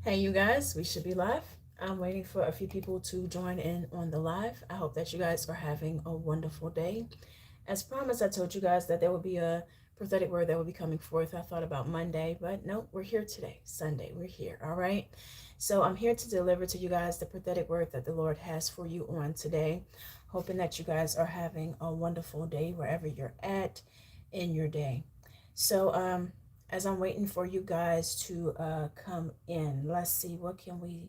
Hey, you guys, we should be live. I'm waiting for a few people to join in on the live. I hope that you guys are having a wonderful day. As promised, I told you guys that there would be a prophetic word that will be coming forth. I thought about Monday, but no, we're here today, Sunday. We're here, all right? So I'm here to deliver to you guys the prophetic word that the Lord has for you on today. Hoping that you guys are having a wonderful day wherever you're at in your day. So, as I'm waiting for you guys to come in, let's see, what can we.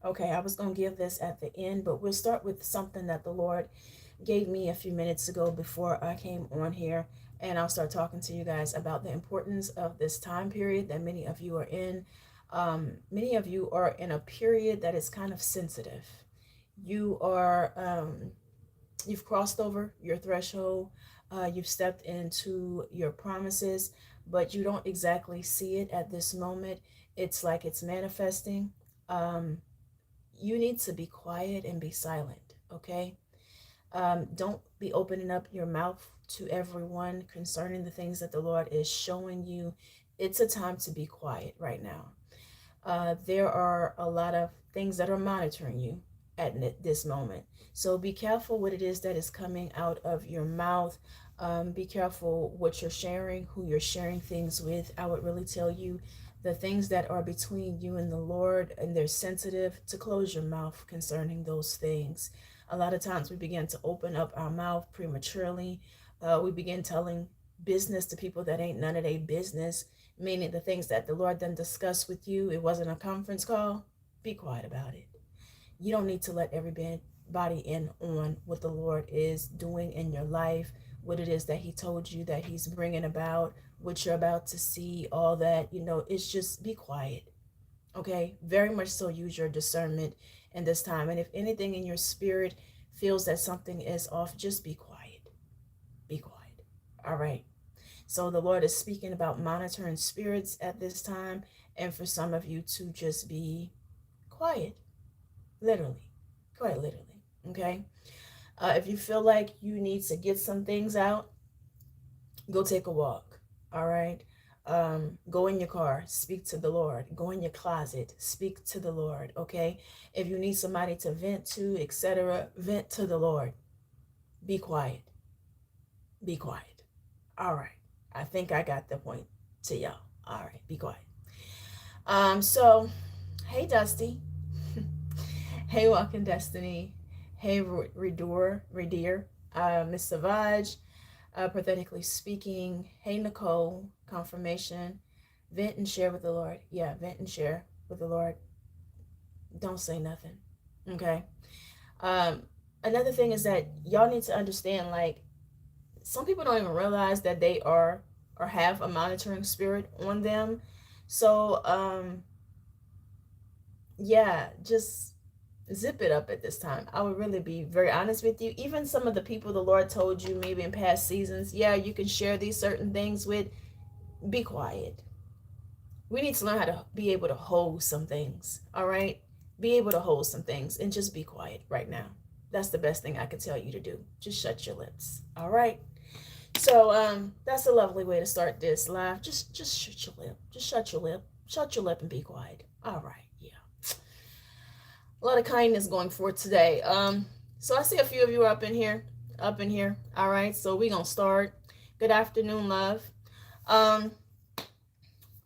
Okay, I was going to give this at the end, but we'll start with something that the Lord gave me a few minutes ago before I came on here. And I'll start talking to you guys about the importance of this time period that many of you are in. Many of you are in a period that is kind of sensitive. You are, you've crossed over your threshold. You've stepped into your promises, but you don't exactly see it at this moment. It's like it's manifesting. Um, you need to be quiet and be silent, okay? Don't be opening up your mouth to everyone concerning the things that the Lord is showing you. It's a time to be quiet right now. There are a lot of things that are monitoring you at this moment. So be careful what it is that is coming out of your mouth. Be careful what you're sharing, who you're sharing things with. I would really tell you the things that are between you and the Lord, and they're sensitive, to close your mouth concerning those things. A lot of times we begin to open up our mouth prematurely. We begin telling business to people that ain't none of their business, meaning the things that the Lord then discussed with you. It wasn't a conference call. Be quiet about it. You don't need to let everybody in on what the Lord is doing in your life, what it is that He told you that He's bringing about, what you're about to see, all that. It's just be quiet. Okay? Very much so use your discernment in this time. And if anything in your spirit feels that something is off, just be quiet. Be quiet. All right. So the Lord is speaking about monitoring spirits at this time, and for some of you to just be quiet, literally, quite literally. Okay. If you feel like you need to get some things out, go take a walk. All right. Go in your car, speak to the Lord. Go in your closet, speak to the Lord. Okay. If you need somebody to vent to, etc., vent to the Lord. Be quiet. Be quiet. All right. I think I got the point to y'all. All right. Be quiet. So, hey, Dusty. Hey, Walking Destiny. Hey, Redeer. Miss Savage, Prophetically Speaking. Hey, Nicole, Confirmation. Vent and share with the Lord. Yeah, vent and share with the Lord. Don't say nothing. Okay. Um, Another thing is that y'all need to understand, like, some people don't even realize that they are or have a monitoring spirit on them. So, yeah, just zip it up at this time. I would really be very honest with you. Even some of the people the Lord told you maybe in past seasons, yeah, you can share these certain things with, be quiet. We need to learn how to be able to hold some things, all right? Be able to hold some things and just be quiet right now. That's the best thing I could tell you to do. Just shut your lips, all right? So that's a lovely way to start this live. Just shut your lip. Just shut your lip. Shut your lip and be quiet. All right, yeah. A lot of kindness going forth today. So I see a few of you are up in here. All right, so we gonna start. Good afternoon, love. Um,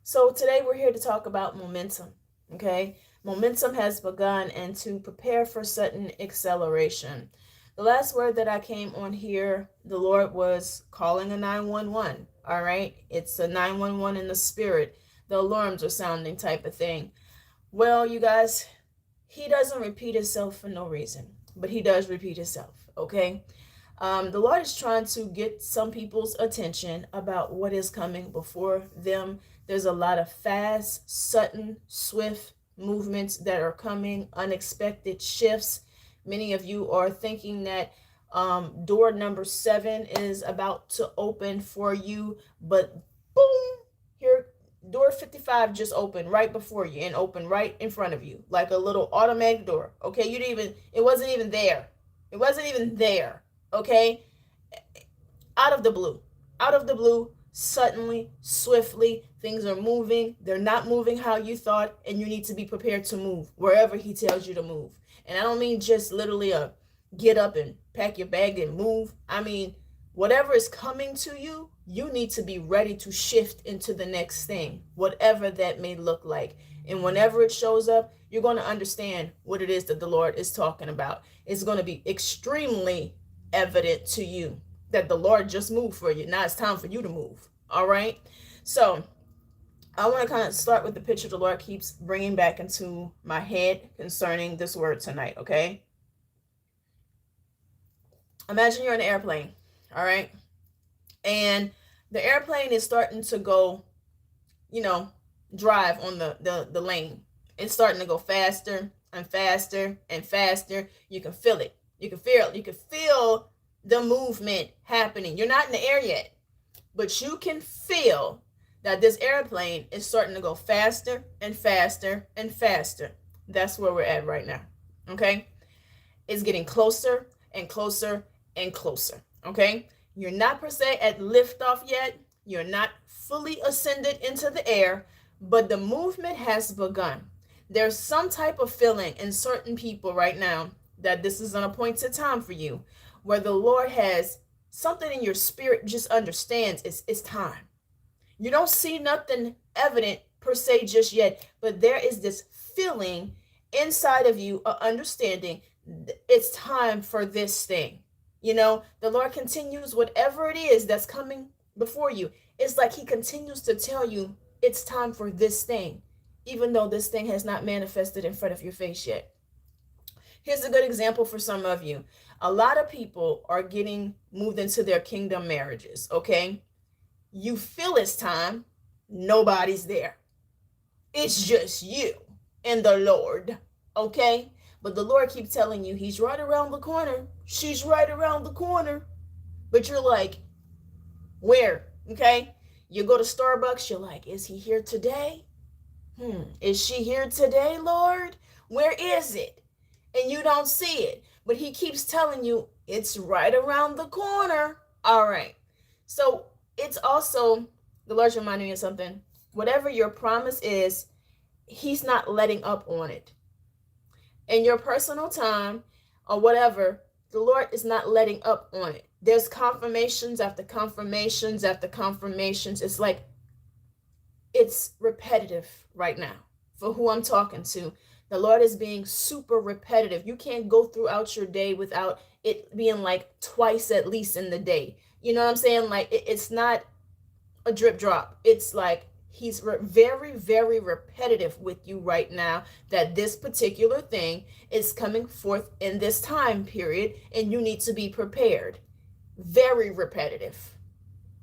so today we're here to talk about momentum. Okay, momentum has begun, and to prepare for sudden acceleration. The last word that I came on here, the Lord was calling a 911. All right, it's a 911 in the spirit. The alarms are sounding, type of thing. Well, you guys, He doesn't repeat Himself for no reason, but He does repeat Himself. Okay. The Lord is trying to get some people's attention about what is coming before them. There's a lot of fast, sudden, swift movements that are coming, unexpected shifts. Many of you are thinking that door number 7 is about to open for you, but boom, here, door 55 just opened right before you and opened right in front of you, like a little automatic door. Okay, you didn't even, it wasn't even there. It wasn't even there. Okay, out of the blue, suddenly, swiftly. Things are moving. They're not moving how you thought, and you need to be prepared to move wherever he tells you to move. And I don't mean just literally a get up and pack your bag and move. I mean, whatever is coming to you, you need to be ready to shift into the next thing, whatever that may look like. And whenever it shows up, you're going to understand what it is that the Lord is talking about. It's going to be extremely evident to you that the Lord just moved for you. Now it's time for you to move. All right. So I want to kind of start with the picture the Lord keeps bringing back into my head concerning this word tonight. Okay. Imagine you're in an airplane. All right. And the airplane is starting to go, drive on the lane. It's starting to go faster and faster and faster. You can feel it. You can feel the movement happening. You're not in the air yet, but you can feel that this airplane is starting to go faster and faster and faster. That's where we're at right now. Okay? It's getting closer and closer and closer. Okay? You're not per se at liftoff yet. You're not fully ascended into the air, but the movement has begun. There's some type of feeling in certain people right now that this is an appointed time for you, where the Lord has something in your spirit just understands it's time. You don't see nothing evident per se just yet, but there is this feeling inside of you, understanding it's time for this thing. The Lord continues whatever it is that's coming before you. It's like he continues to tell you it's time for this thing, even though this thing has not manifested in front of your face yet. Here's a good example for some of you. A lot of people are getting moved into their kingdom marriages, okay? You feel it's time. Nobody's there. It's just you and the Lord, okay? But the Lord keeps telling you he's right around the corner. She's right around the corner. But you're like, where? Okay? You go to Starbucks, you're like, is he here today? Is she here today, Lord? Where is it? And you don't see it. But he keeps telling you it's right around the corner. All right. So it's also, the Lord's reminding me of something. Whatever your promise is, he's not letting up on it. In your personal time or whatever, the Lord is not letting up on it. There's confirmations after confirmations after confirmations. It's like it's repetitive right now for who I'm talking to. The Lord is being super repetitive. You can't go throughout your day without it being like twice at least in the day. You know what I'm saying? Like it's not a drip drop. It's like he's very, very repetitive with you right now, that this particular thing is coming forth in this time period and you need to be prepared. Very repetitive.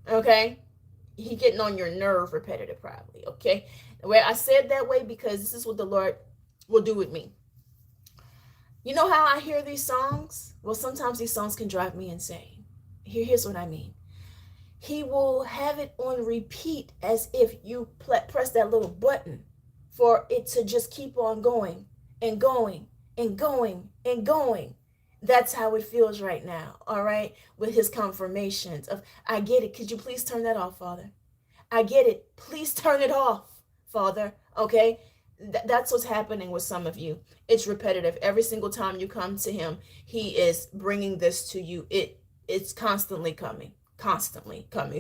Okay? He getting on your nerve repetitive probably. Okay? The way I said that way because this is what the Lord will do with me. You know how I hear these songs? Well, sometimes these songs can drive me insane. Here's what I mean. He will have it on repeat as if you press that little button for it to just keep on going and going and going and going. That's how it feels right now, all right? With his confirmations of, I get it. Could you please turn that off, Father? I get it. Please turn it off, Father, okay? That's what's happening with some of you. It's repetitive. Every single time you come to him, he is bringing this to you. It's constantly coming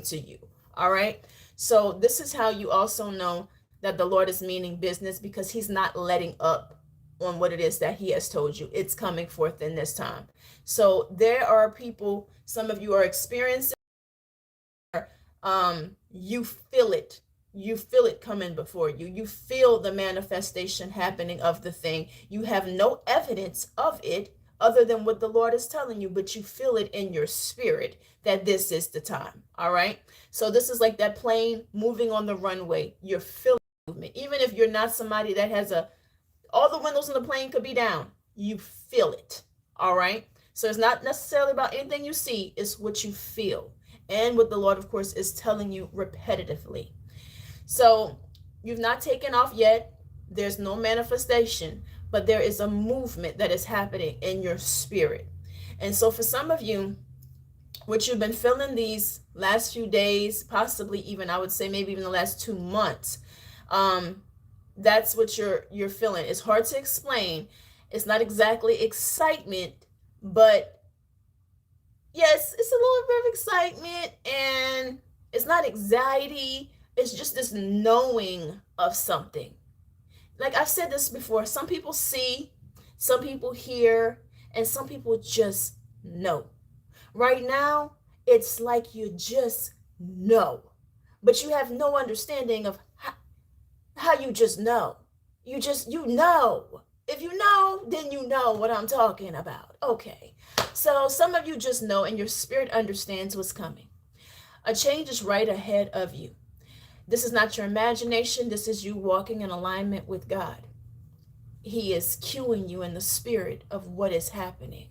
to you. All right. So this is how you also know that the Lord is meaning business, because he's not letting up on what it is that he has told you. It's coming forth in this time. So there are people, some of you are experiencing, you feel it. You feel it coming before you. You feel the manifestation happening of the thing. You have no evidence of it other than what the Lord is telling you, but you feel it in your spirit that this is the time. All right. So this is like that plane moving on the runway. You're feeling movement. Even if you're not somebody that has all the windows in the plane could be down, you feel it. All right. So it's not necessarily about anything you see, it's what you feel. And what the Lord, of course, is telling you repetitively. So you've not taken off yet. There's no manifestation, but there is a movement that is happening in your spirit. And so for some of you, what you've been feeling these last few days, possibly even, I would say maybe even the last 2 months, that's what you're feeling. It's hard to explain. It's not exactly excitement, but yes, it's a little bit of excitement, and it's not anxiety. It's just this knowing of something. Like I've said this before, some people see, some people hear, and some people just know. Right now, it's like you just know, but you have no understanding of how you just know. You know. If you know, then you know what I'm talking about. Okay. So some of you just know, and your spirit understands what's coming. A change is right ahead of you. This is not your imagination. This is you walking in alignment with God. He is cueing you in the spirit of what is happening.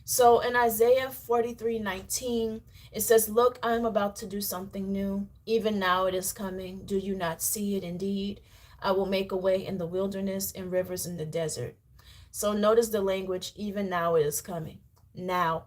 So in Isaiah 43:19, it says, "Look, I'm about to do something new. Even now it is coming. Do you not see it? Indeed, I will make a way in the wilderness and rivers in the desert." So notice the language, even now it is coming. Now.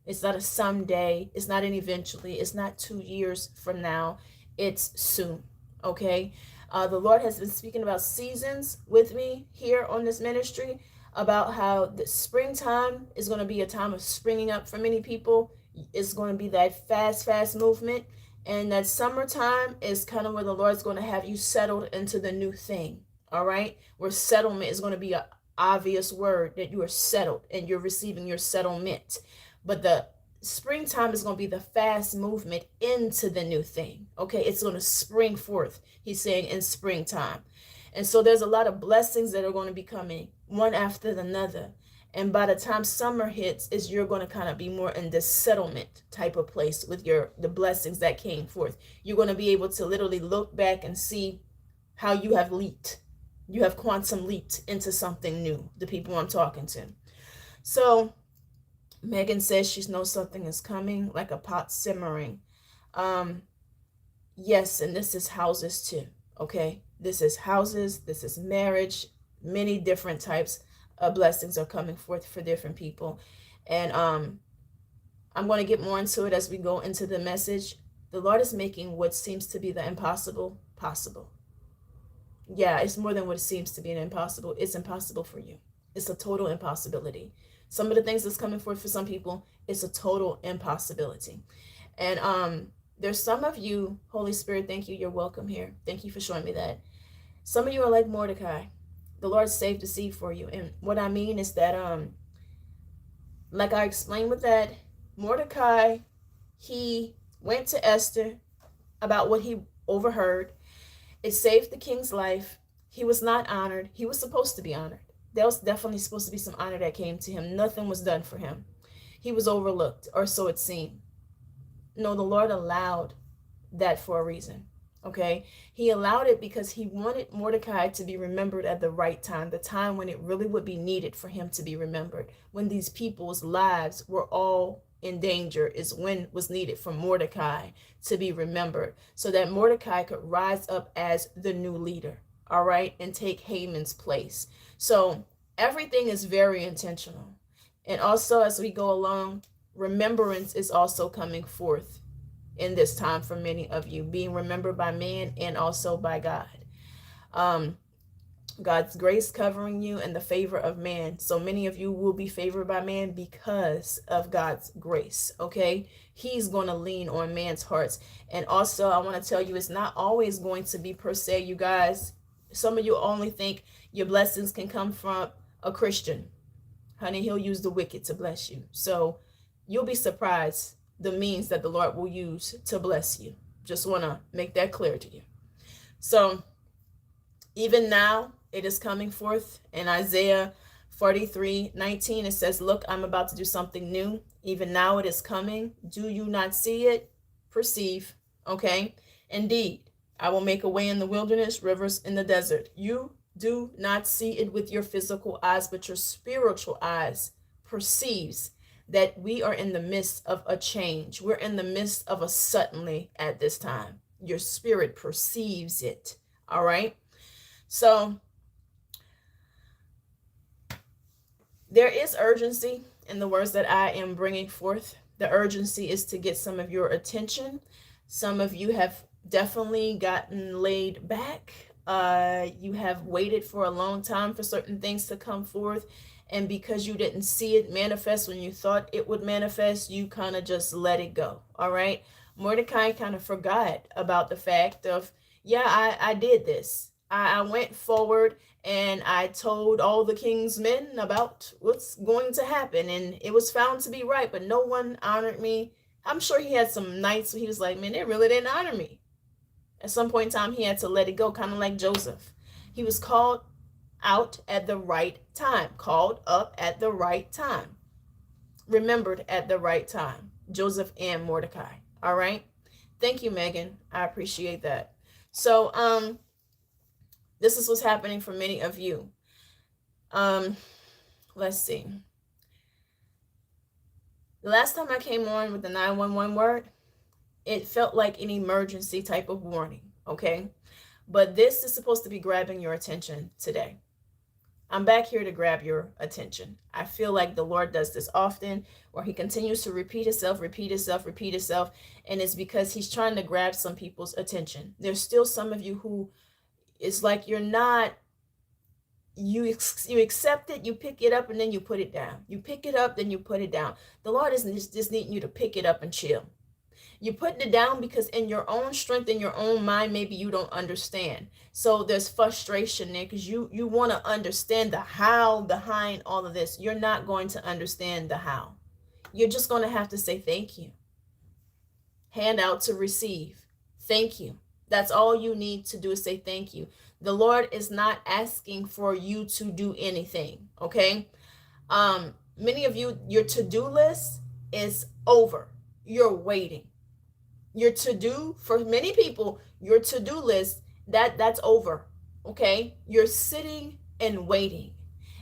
It's not a someday. It's not an eventually. It's not 2 years from now. It's soon. Okay? The Lord has been speaking about seasons with me here on this ministry, about how the springtime is going to be a time of springing up for many people. It's going to be that fast movement. And that summertime is kind of where the Lord's going to have you settled into the new thing. All right? Where settlement is going to be an obvious word, that you are settled and you're receiving your settlement. But the springtime is going to be the fast movement into the new thing. Okay, it's going to spring forth, he's saying, in springtime. And so there's a lot of blessings that are going to be coming one after another. And by the time summer hits, is you're going to kind of be more in this settlement type of place with the blessings that came forth. You're going to be able to literally look back and see how you have leaped. You have quantum leaped into something new, the people I'm talking to. So Megan says she knows something is coming, like a pot simmering. Yes, and this is houses too, okay? This is houses, this is marriage. Many different types of blessings are coming forth for different people. And I'm going to get more into it as we go into the message. The Lord is making what seems to be the impossible possible. Yeah, it's more than what seems to be an impossible. It's impossible for you. It's a total impossibility. Some of the things that's coming forth for some people, it's a total impossibility. And there's some of you, Holy Spirit, thank you. You're welcome here. Thank you for showing me that. Some of you are like Mordecai. The Lord saved the seed for you. And what I mean is that, like I explained with that, Mordecai, he went to Esther about what he overheard. It saved the king's life. He was not honored. He was supposed to be honored. There was definitely supposed to be some honor that came to him. Nothing was done for him. He was overlooked, or so it seemed. No, the Lord allowed that for a reason. Okay? He allowed it because he wanted Mordecai to be remembered at the right time, the time when it really would be needed for him to be remembered. When these people's lives were all in danger is when was needed for Mordecai to be remembered, so that Mordecai could rise up as the new leader, all right, and take Haman's place. So everything is very intentional. And also, as we go along, remembrance is also coming forth in this time for many of you, being remembered by man and also by God. God's grace covering you and the favor of man. So many of you will be favored by man because of God's grace, okay? He's going to lean on man's hearts. And also, I want to tell you, it's not always going to be per se, you guys. Some of you only think your blessings can come from a Christian. Honey, he'll use the wicked to bless you. So you'll be surprised the means that the Lord will use to bless you. Just want to make that clear to you. So even now, it is coming forth in Isaiah 43:19. It says, "Look, I'm about to do something new. Even now it is coming. Do you not see it? Perceive." Okay? Indeed, I will make a way in the wilderness, rivers in the desert. You do not see it with your physical eyes, but your spiritual eyes perceives that we are in the midst of a change. We're in the midst of a suddenly at this time. Your spirit perceives it. All right? So there is urgency in the words that I am bringing forth. The urgency is to get some of your attention. Some of you have definitely gotten laid back. You have waited for a long time for certain things to come forth. And because you didn't see it manifest when you thought it would manifest, you kind of just let it go. All right. Mordecai kind of forgot about the fact of, yeah, I did this. I went forward and I told all the king's men about what's going to happen. And it was found to be right, but no one honored me. I'm sure he had some nights where he was like, man, they really didn't honor me. At some point in time, he had to let it go, kind of like Joseph. He was called out at the right time, called up at the right time, remembered at the right time. Joseph and Mordecai. All right. Thank you, Megan. I appreciate that. So, this is what's happening for many of you. Let's see. The last time I came on with the 911 word, it felt like an emergency type of warning, okay? But this is supposed to be grabbing your attention today. I'm back here to grab your attention. I feel like the Lord does this often, where he continues to repeat himself, and it's because he's trying to grab some people's attention. There's still some of you who it's like you're not, you accept it, you pick it up, and then you put it down. You pick it up, then you put it down. The Lord isn't just needing you to pick it up and chill. You're putting it down because in your own strength, in your own mind, maybe you don't understand. So there's frustration there because you want to understand the how behind all of this. You're not going to understand the how. You're just going to have to say thank you. Hand out to receive. Thank you. That's all you need to do is say thank you. The Lord is not asking for you to do anything, okay? Many of you, your to-do list is over. You're waiting. Your to-do, for many people, your to-do list, that's over, okay? You're sitting and waiting.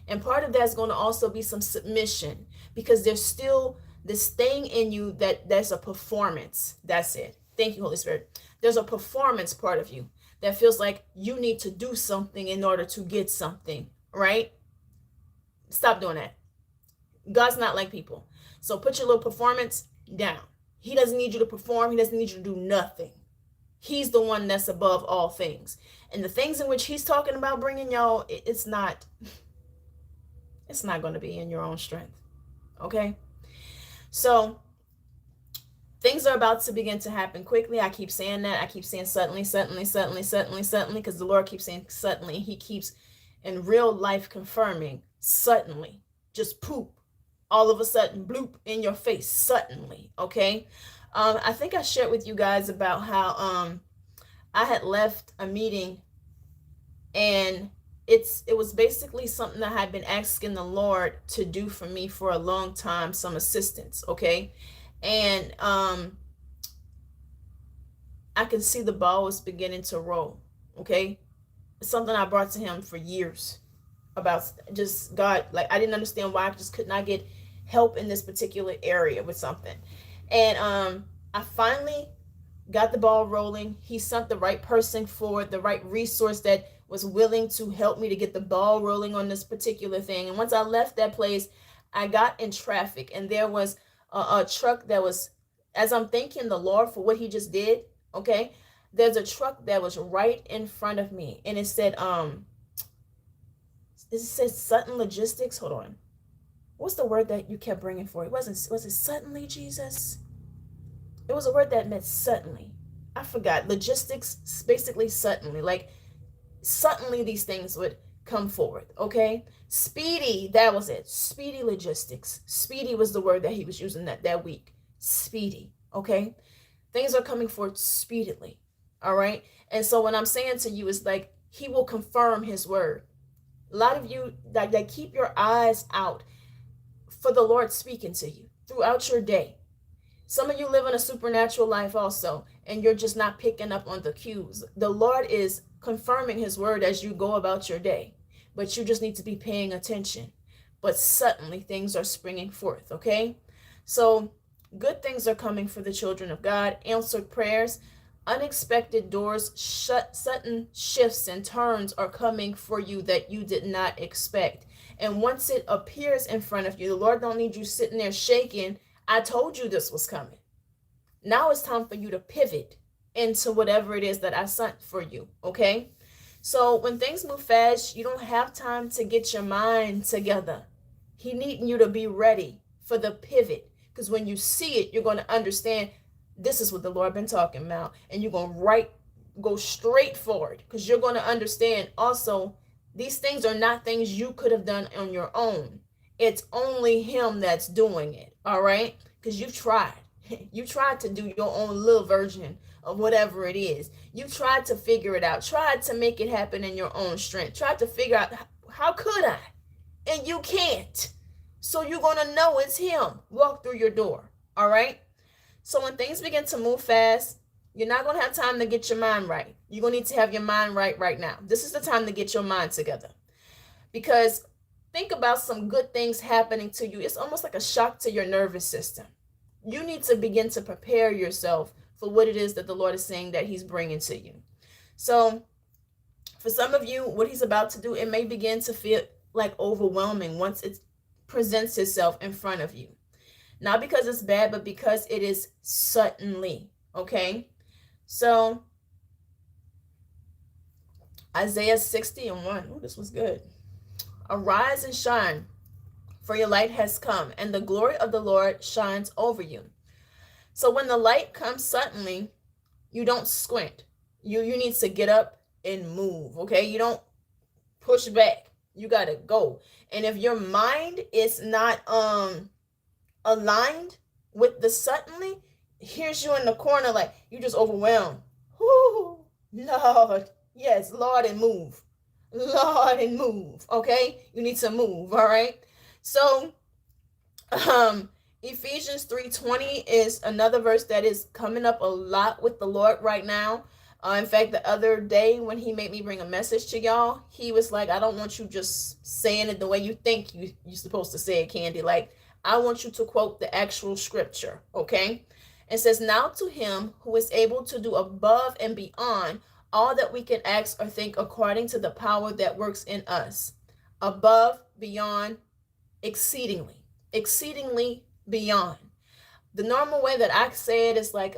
And part of that's going to also be some submission because there's still this thing in you that's a performance. That's it. Thank you, Holy Spirit. There's a performance part of you that feels like you need to do something in order to get something, right? Stop doing that. God's not like people. So put your little performance down. He doesn't need you to perform. He doesn't need you to do nothing. He's the one that's above all things. And the things in which he's talking about bringing y'all, it's not going to be in your own strength. Okay? So things are about to begin to happen quickly. I keep saying that. I keep saying suddenly, because the Lord keeps saying suddenly. He keeps in real life confirming suddenly. Just poop. All of a sudden, bloop, in your face, suddenly, okay? I think I shared with you guys about how I had left a meeting, and it was basically something I had been asking the Lord to do for me for a long time, some assistance, okay? And I can see the ball was beginning to roll, okay? It's something I brought to him for years about just God, like I didn't understand why I just could not get help in this particular area with something. And I finally got the ball rolling. He sent the right person forward, the right resource that was willing to help me to get the ball rolling on this particular thing. And once I left that place, I got in traffic, and there was a truck that was, as I'm thanking the Lord for what he just did, okay, there's a truck that was right in front of me, and it said Sutton Logistics. Hold on. What's the word that you kept bringing for it? Was it suddenly, Jesus? It was a word that meant suddenly. I forgot. Logistics, basically suddenly. Like, suddenly these things would come forward, okay? Speedy, that was it. Speedy logistics. Speedy was the word that he was using that week. Speedy, okay? Things are coming forward speedily, all right? And so what I'm saying to you is like, he will confirm his word. A lot of you, that keep your eyes out for the Lord speaking to you throughout your day. Some of you live in a supernatural life also, and you're just not picking up on the cues. The Lord is confirming his word as you go about your day, but you just need to be paying attention. But suddenly things are springing forth, okay? So good things are coming for the children of God. Answered prayers, unexpected doors, sudden shifts and turns are coming for you that you did not expect. And once it appears in front of you, the Lord don't need you sitting there shaking. I told you this was coming. Now it's time for you to pivot into whatever it is that I sent for you, okay? So when things move fast, you don't have time to get your mind together. He needing you to be ready for the pivot, because when you see it, you're going to understand this is what the Lord been talking about, and you're going to go straight forward, because you're going to understand also these things are not things you could have done on your own. It's only him that's doing it, all right? Because you've tried. You tried to do your own little version of whatever it is. You tried to figure it out, tried to make it happen in your own strength, tried to figure out how could I? And you can't. So you're going to know it's him. Walk through your door, all right? So when things begin to move fast, you're not going to have time to get your mind right. You're going to need to have your mind right now. This is the time to get your mind together. Because think about some good things happening to you. It's almost like a shock to your nervous system. You need to begin to prepare yourself for what it is that the Lord is saying that he's bringing to you. So for some of you, what he's about to do, it may begin to feel like overwhelming once it presents itself in front of you. Not because it's bad, but because it is suddenly, okay? So Isaiah 60:1. Oh, this was good. Arise and shine, for your light has come, and the glory of the Lord shines over you. So when the light comes suddenly, you don't squint. You need to get up and move, okay? You don't push back. You got to go. And if your mind is not aligned with the suddenly, here's you in the corner like you just overwhelmed. Whoo, Lord. Yes, Lord, and move. Lord, and move, okay? You need to move, all right? So Ephesians 3:20 is another verse that is coming up a lot with the Lord right now. In fact, the other day when he made me bring a message to y'all, he was like, I don't want you just saying it the way you think you're supposed to say it, Candy. Like, I want you to quote the actual scripture, okay? It says, now to him who is able to do above and beyond all that we can ask or think according to the power that works in us. Above, beyond, exceedingly beyond. The normal way that I say it is like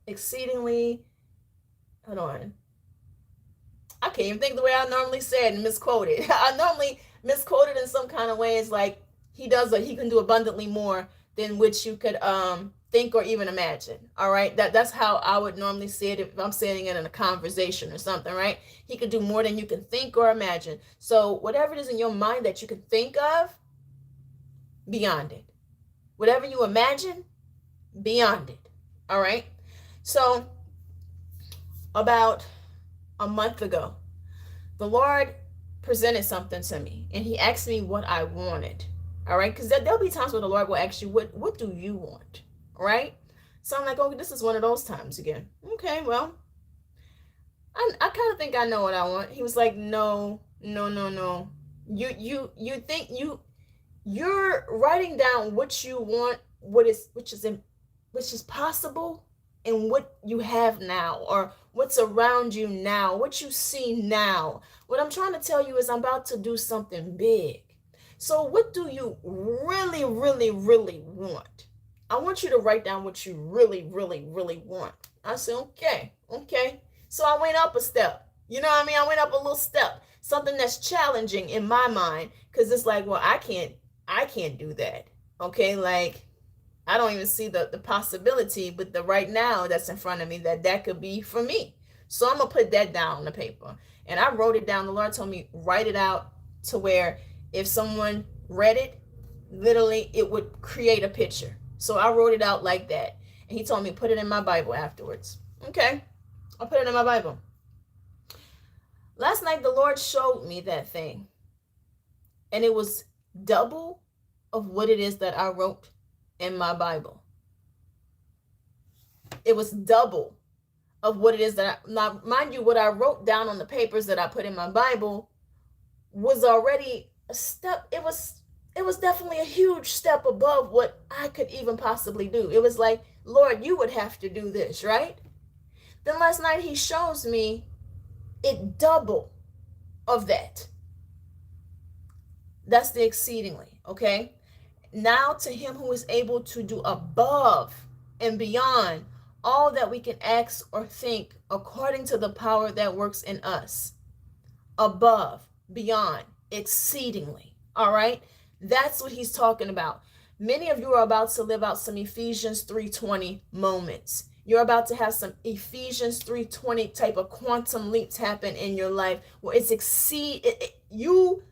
exceedingly, hold on, I can't even think the way I normally say it and misquote it. I normally misquote it in some kind of way. It's like he can do abundantly more than which you could think or even imagine. All right, that's how I would normally say it if I'm saying it in a conversation or something, right? He could do more than you can think or imagine. So whatever it is in your mind that you can think of, beyond it. Whatever you imagine, beyond it. All right. So about a month ago, the Lord presented something to me and he asked me what I wanted. All right. Because there'll be times where the Lord will ask you, what do you want? All right. So I'm like, okay, this is one of those times again. Okay, well, I kind of think I know what I want. He was like, no. You think you're writing down what you want, which is possible, and what you have now, or what's around you now, what you see now. What I'm trying to tell you is I'm about to do something big. So what do you really want? I want you to write down what you really want. I said, okay. So I went up a step. You know what I mean? I went up a little step. Something that's challenging in my mind, because it's like, well, I can't do that. Okay, like I don't even see the possibility, but the right now that's in front of me that could be for me. So I'm gonna put that down on the paper. And I wrote it down. The Lord told me write it out to where if someone read it, literally it would create a picture. So I wrote it out like that. And he told me put it in my Bible afterwards. Okay, I'll put it in my Bible. Last night the Lord showed me that thing. And it was double of what it is that I wrote in my Bible. It was double of what it is that now mind you, what I wrote down on the papers that I put in my Bible was already a step. It was definitely a huge step above what I could even possibly do. It was like, Lord, you would have to do this, right? Then last night he shows me it double of that. That's the exceedingly, okay? Now to him who is able to do above and beyond all that we can ask or think, according to the power that works in us. Above, beyond, exceedingly. All right? That's what he's talking about. Many of you are about to live out some Ephesians 3:20 moments. You're about to have some Ephesians 3:20 type of quantum leaps happen in your life where it's you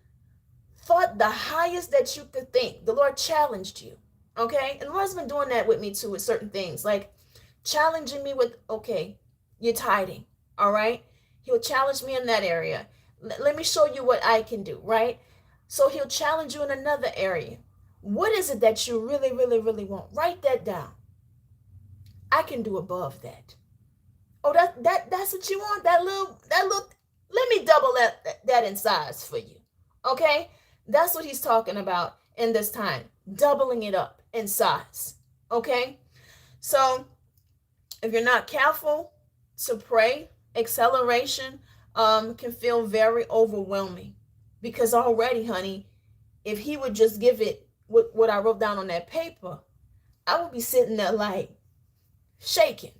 thought the highest that you could think. The Lord challenged you. Okay? And the Lord's been doing that with me too, with certain things. Like challenging me with, okay, you're tithing. All right? He'll challenge me in that area. Let me show you what I can do, right? So he'll challenge you in another area. What is it that you really, really, really want? Write that down. I can do above that. Oh, that's what you want? That little, let me double that in size for you. Okay? That's what he's talking about in this time. Doubling it up in size. Okay? So if you're not careful to pray, acceleration can feel very overwhelming, because already, honey, if he would just give it what I wrote down on that paper, I would be sitting there like shaking.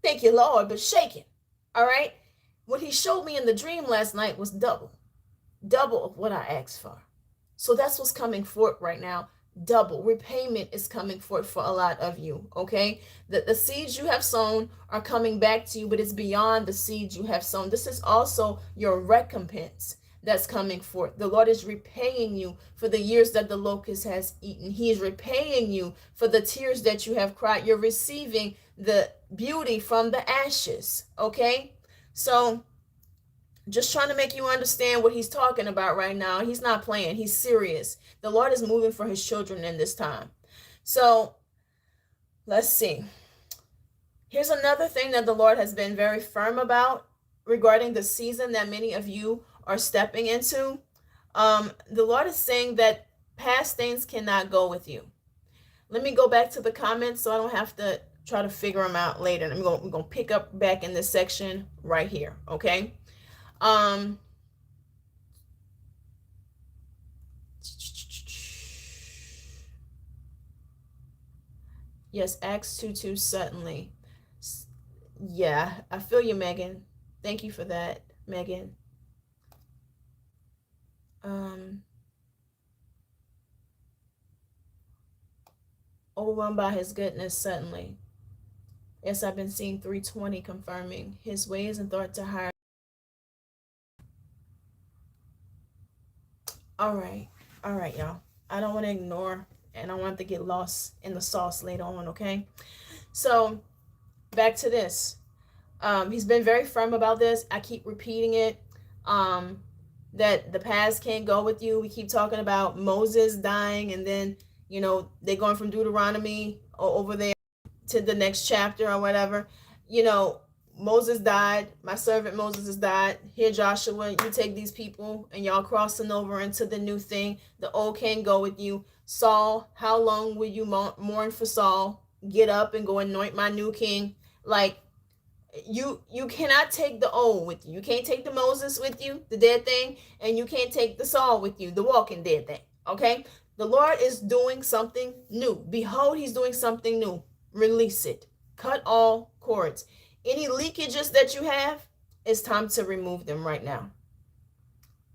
Thank you, Lord, but shaking. All right. What he showed me in the dream last night was double of what I asked for. So that's what's coming forth right now. Double repayment is coming forth for a lot of you. Okay, the seeds you have sown are coming back to you, but it's beyond the seeds you have sown. This is also your recompense that's coming forth. The Lord is repaying you for the years that the locust has eaten. He is repaying you for the tears that you have cried. You're receiving the beauty from the ashes. Okay, so just trying to make you understand what he's talking about right now. He's not playing. He's serious. The Lord is moving for his children in this time. So let's see. Here's another thing that the Lord has been very firm about regarding the season that many of you are stepping into. The Lord is saying that past things cannot go with you. Let me go back to the comments so I don't have to try to figure them out later. We're going to pick up back in this section right here. Okay. Yes, Acts 2:2 suddenly. Yeah, I feel you, Megan. Thank you for that, Megan. Overwhelmed by his goodness suddenly. Yes, I've been seeing 3:20 confirming his ways and thought to hire. All right, y'all. I don't want to ignore, and I want to get lost in the sauce later on, okay? So back to this. He's been very firm about this. I keep repeating it. That the past can't go with you. We keep talking about Moses dying, and then, you know, they're going from Deuteronomy over there to the next chapter or whatever. You know, Moses died. My servant Moses has died. Here, Joshua, you take these people and y'all crossing over into the new thing. The old can't go with you. Saul, how long will you mourn for Saul? Get up and go anoint my new king. Like, you cannot take the old with you. You can't take the Moses with you, the dead thing, and you can't take the Saul with you, the walking dead thing. Okay? The Lord is doing something new. Behold, he's doing something new. Release it. Cut all cords. Any leakages that you have, it's time to remove them right now.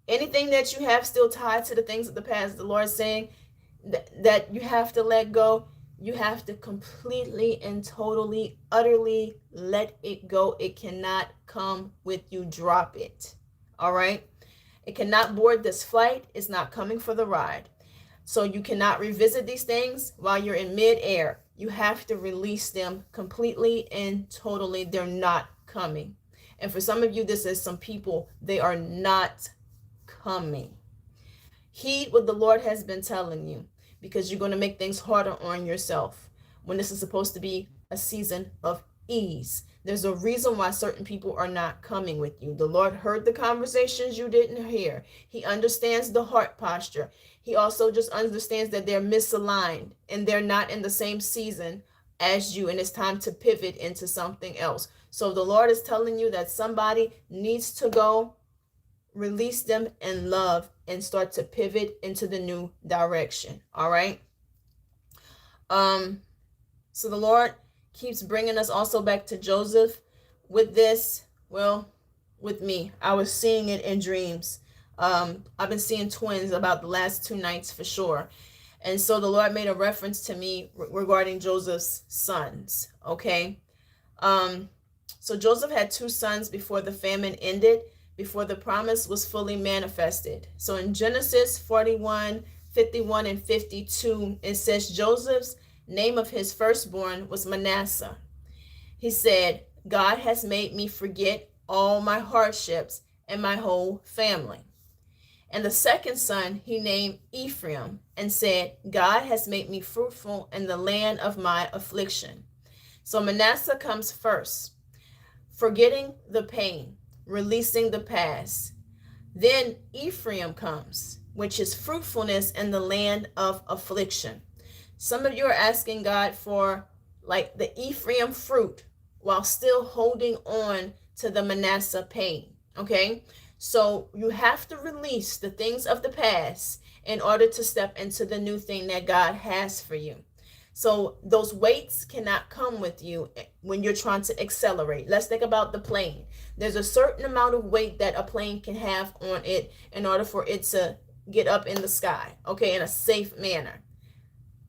Anything that you have still tied to the things of the past, the Lord is saying that you have to let go. You have to completely and totally, utterly let it go. It cannot come with you. Drop it. All right? It cannot board this flight. It's not coming for the ride. So you cannot revisit these things while you're in midair. You have to release them completely and totally. They're not coming. And for some of you, this is some people, they are not coming. Heed what the Lord has been telling you, because you're going to make things harder on yourself when this is supposed to be a season of ease. There's a reason why certain people are not coming with you. The Lord heard the conversations you didn't hear. He understands the heart posture. He also just understands that they're misaligned and they're not in the same season as you, and it's time to pivot into something else. So the Lord is telling you that somebody needs to go. release them in love, and start to pivot into the new direction. All right. So the Lord keeps bringing us also back to Joseph with this. Well, with me, I was seeing it in dreams. I've been seeing twins about the last 2 nights for sure. And so the Lord made a reference to me regarding Joseph's sons. Okay. So Joseph had 2 sons before the famine ended, before the promise was fully manifested. So in Genesis 41, 51, and 52, it says Joseph's name of his firstborn was Manasseh. He said, God has made me forget all my hardships and my whole family. And the second son he named Ephraim and said, God has made me fruitful in the land of my affliction. So Manasseh comes first, forgetting the pain, releasing the past. Then Ephraim comes, which is fruitfulness in the land of affliction. Some of you are asking God for like the Ephraim fruit while still holding on to the Manasseh pain. Okay. So you have to release the things of the past in order to step into the new thing that God has for you. So those weights cannot come with you when you're trying to accelerate. Let's think about the plane. There's a certain amount of weight that a plane can have on it in order for it to get up in the sky, okay, in a safe manner.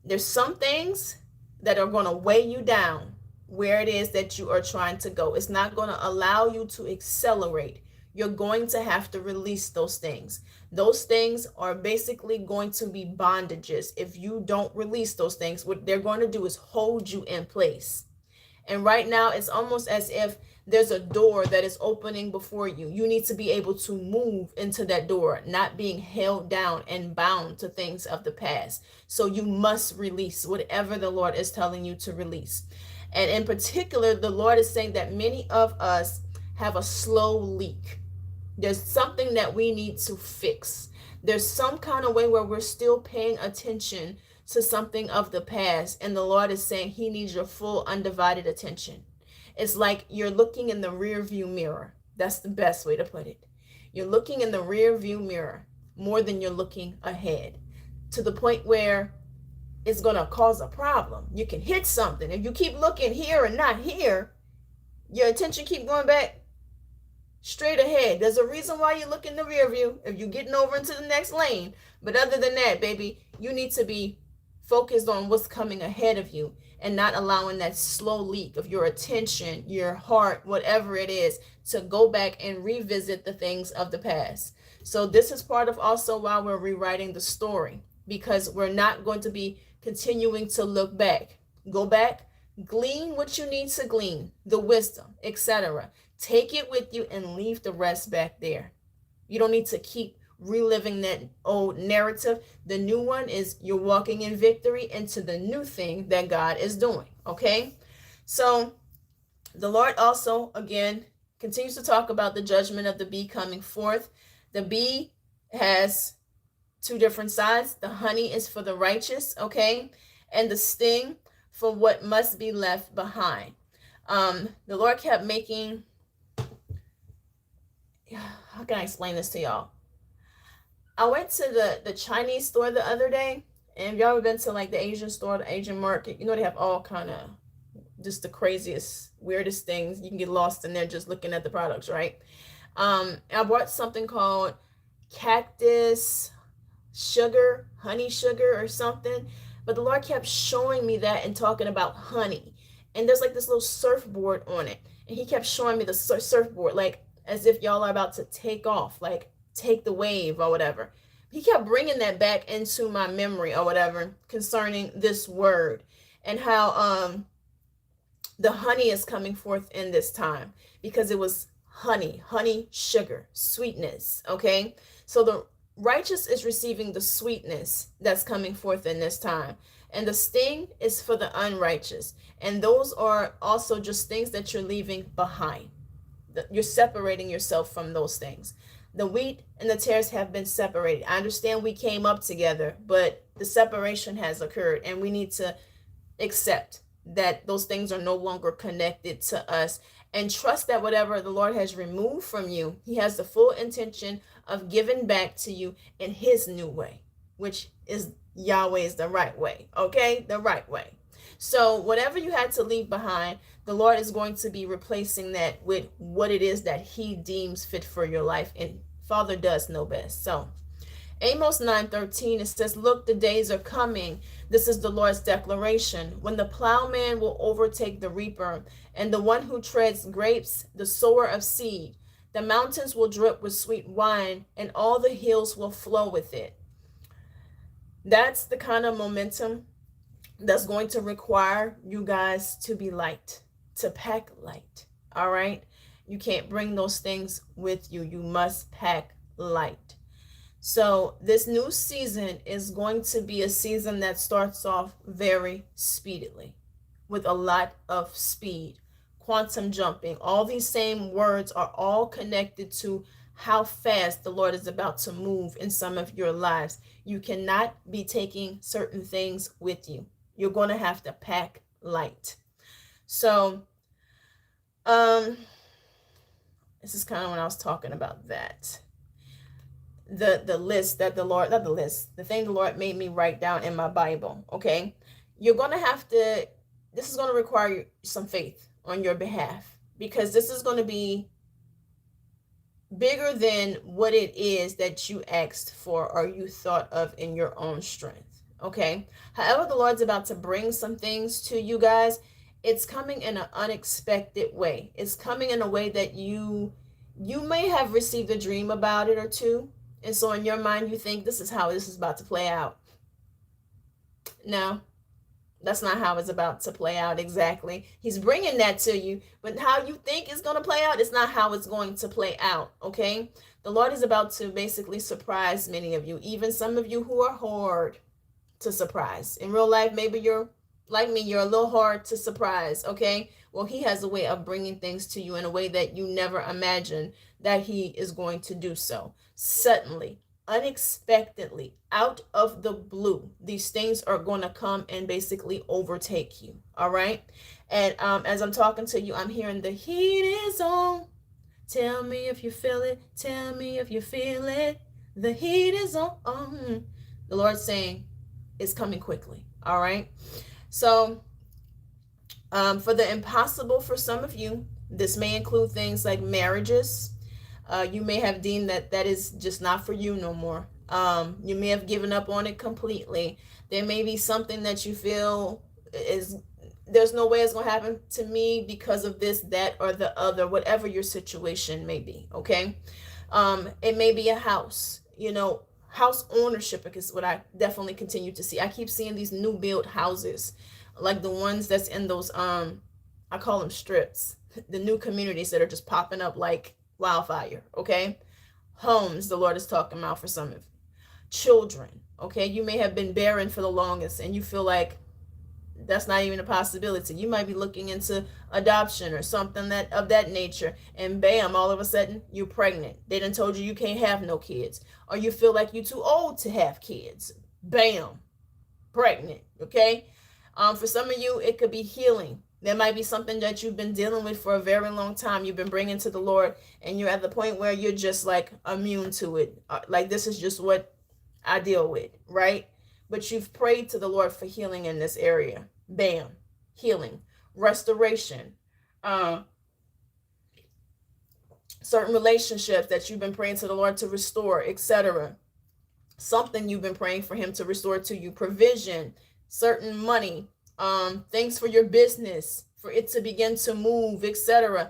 There's some things that are going to weigh you down where it is that you are trying to go. It's not going to allow you to accelerate. You're going to have to release those things. Those things are basically going to be bondages. If you don't release those things, what they're going to do is hold you in place. And right now, it's almost as if there's a door that is opening before you. You need to be able to move into that door, not being held down and bound to things of the past. So you must release whatever the Lord is telling you to release. And in particular, the Lord is saying that many of us have a slow leak. There's something that we need to fix. There's some kind of way where we're still paying attention to something of the past, and the Lord is saying he needs your full undivided attention. It's like you're looking in the rear view mirror. That's the best way to put it. You're looking in the rear view mirror more than you're looking ahead, to the point where it's going to cause a problem. You can hit something. If you keep looking here and not here, your attention keep going back straight ahead. There's a reason why you look in the rear view if you're getting over into the next lane. But other than that, baby, you need to be focused on what's coming ahead of you and not allowing that slow leak of your attention, your heart, whatever it is, to go back and revisit the things of the past. So this is part of also why we're rewriting the story, because we're not going to be continuing to look back. Go back, glean what you need to glean, the wisdom, etc. Take it with you and leave the rest back there. You don't need to keep reliving that old narrative. The new one is you're walking in victory into the new thing that God is doing. Okay. So the Lord also, again, continues to talk about the judgment of the bee coming forth. The bee has 2 different sides. The honey is for the righteous. Okay. And the sting for what must be left behind. The Lord kept making, how can I explain this to y'all? I went to the Chinese store the other day, and if y'all ever been to like the Asian store, the Asian market, you know they have all kind of just the craziest, weirdest things. You can get lost in there just looking at the products, right? I bought something called cactus sugar, honey sugar or something, but the Lord kept showing me that and talking about honey. And there's like this little surfboard on it, and he kept showing me the surfboard, like as if y'all are about to take off, like take the wave or whatever. He kept bringing that back into my memory or whatever concerning this word, and how the honey is coming forth in this time, because it was honey, sugar, sweetness. Okay, so the righteous is receiving the sweetness that's coming forth in this time, and the sting is for the unrighteous, and those are also just things that you're leaving behind. You're separating yourself from those things. The wheat and the tares have been separated. I understand we came up together, but the separation has occurred, and we need to accept that those things are no longer connected to us, and trust that whatever the Lord has removed from you, he has the full intention of giving back to you in his new way, which is Yahweh's the right way, okay? The right way. So whatever you had to leave behind, the Lord is going to be replacing that with what it is that he deems fit for your life, and Father does know best. So Amos 9:13, it says, look, the days are coming. This is the Lord's declaration, when the plowman will overtake the reaper, and the one who treads grapes, the sower of seed. The mountains will drip with sweet wine, and all the hills will flow with it. That's the kind of momentum that's going to require you guys to be light, to pack light. All right? You can't bring those things with you. You must pack light. So this new season is going to be a season that starts off very speedily, with a lot of speed, quantum jumping. All these same words are all connected to how fast the Lord is about to move in some of your lives. You cannot be taking certain things with you. You're going to have to pack light. So, this is kind of when I was talking about that. The list that the Lord, not the list, the thing the Lord made me write down in my Bible, okay? You're going to have to, this is going to require some faith on your behalf, because this is going to be bigger than what it is that you asked for or you thought of in your own strength, okay? However, the Lord's about to bring some things to you guys. It's coming in an unexpected way. It's coming in a way that you may have received a dream about it or two, and so in your mind, you think this is how this is about to play out. No, that's not how it's about to play out exactly. He's bringing that to you, but how you think it's going to play out, it's not how it's going to play out, okay? The Lord is about to basically surprise many of you, even some of you who are hard to surprise. In real life, maybe you're like me, you're a little hard to surprise, okay? Well, he has a way of bringing things to you in a way that you never imagined that he is going to do so. Suddenly, unexpectedly, out of the blue, these things are going to come and basically overtake you, all right? And as I'm talking to you, I'm hearing the heat is on. Tell me if you feel it. Tell me if you feel it. The heat is on. The Lord's saying it's coming quickly, all right? So for the impossible for some of you, this may include things like marriages. You may have deemed that is just not for you no more. You may have given up on it completely. There may be something that you feel is, there's no way it's going to happen to me because of this, that, or the other, whatever your situation may be, okay? It may be a house, house ownership is what I definitely continue to see. I keep seeing these new build houses, like the ones that's in those, I call them strips, the new communities that are just popping up like wildfire, okay? Homes, the Lord is talking about for some of you. Children, okay? You may have been barren for the longest and you feel like that's not even a possibility. You might be looking into adoption or something that of that nature, and bam, all of a sudden you're pregnant. They done told you can't have no kids, or you feel like you're too old to have kids. Bam, pregnant, okay? For some of you, it could be healing. There might be something that you've been dealing with for a very long time. You've been bringing to the Lord, and you're at the point where you're just like immune to it. Like, this is just what I deal with, right? But you've prayed to the Lord for healing in this area. Bam, healing, restoration, certain relationships that you've been praying to the Lord to restore, etc. Something you've been praying for him to restore to you, provision, certain money, things for your business, for it to begin to move, etc.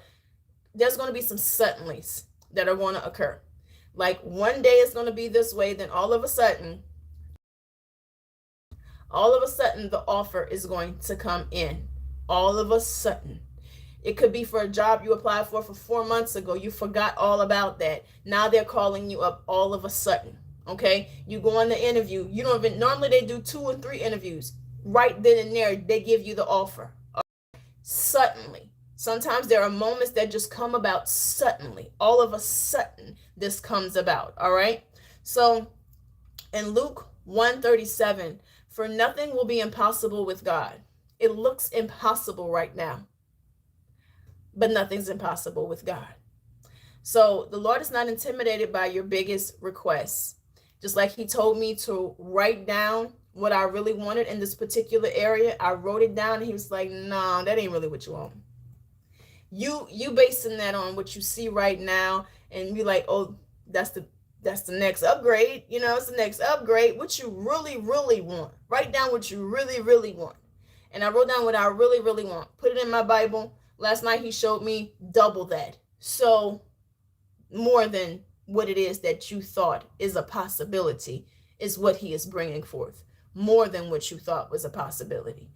There's going to be some suddenlies that are going to occur. Like, one day it's going to be this way, then all of a sudden the offer is going to come in. All of a sudden. It could be for a job you applied for 4 months ago. You forgot all about that. Now they're calling you up all of a sudden. Okay? You go on the interview. You don't even, normally they do 2 or 3 interviews. Right then and there, they give you the offer. Suddenly. Sometimes there are moments that just come about suddenly. All of a sudden, this comes about. All right? So in Luke 1:37, for nothing will be impossible with God. It looks impossible right now. but nothing's impossible with God. So the Lord is not intimidated by your biggest requests. Just like he told me to write down what I really wanted in this particular area, I wrote it down and he was like, "No, that ain't really what you want. You basing that on what you see right now and be like, oh, that's the next upgrade. It's the next upgrade. What you really, really want. Write down what you really, really want." And I wrote down what I really, really want. Put it in my Bible. Last night he showed me double that. So more than what it is that you thought is a possibility is what he is bringing forth. More than what you thought was a possibility.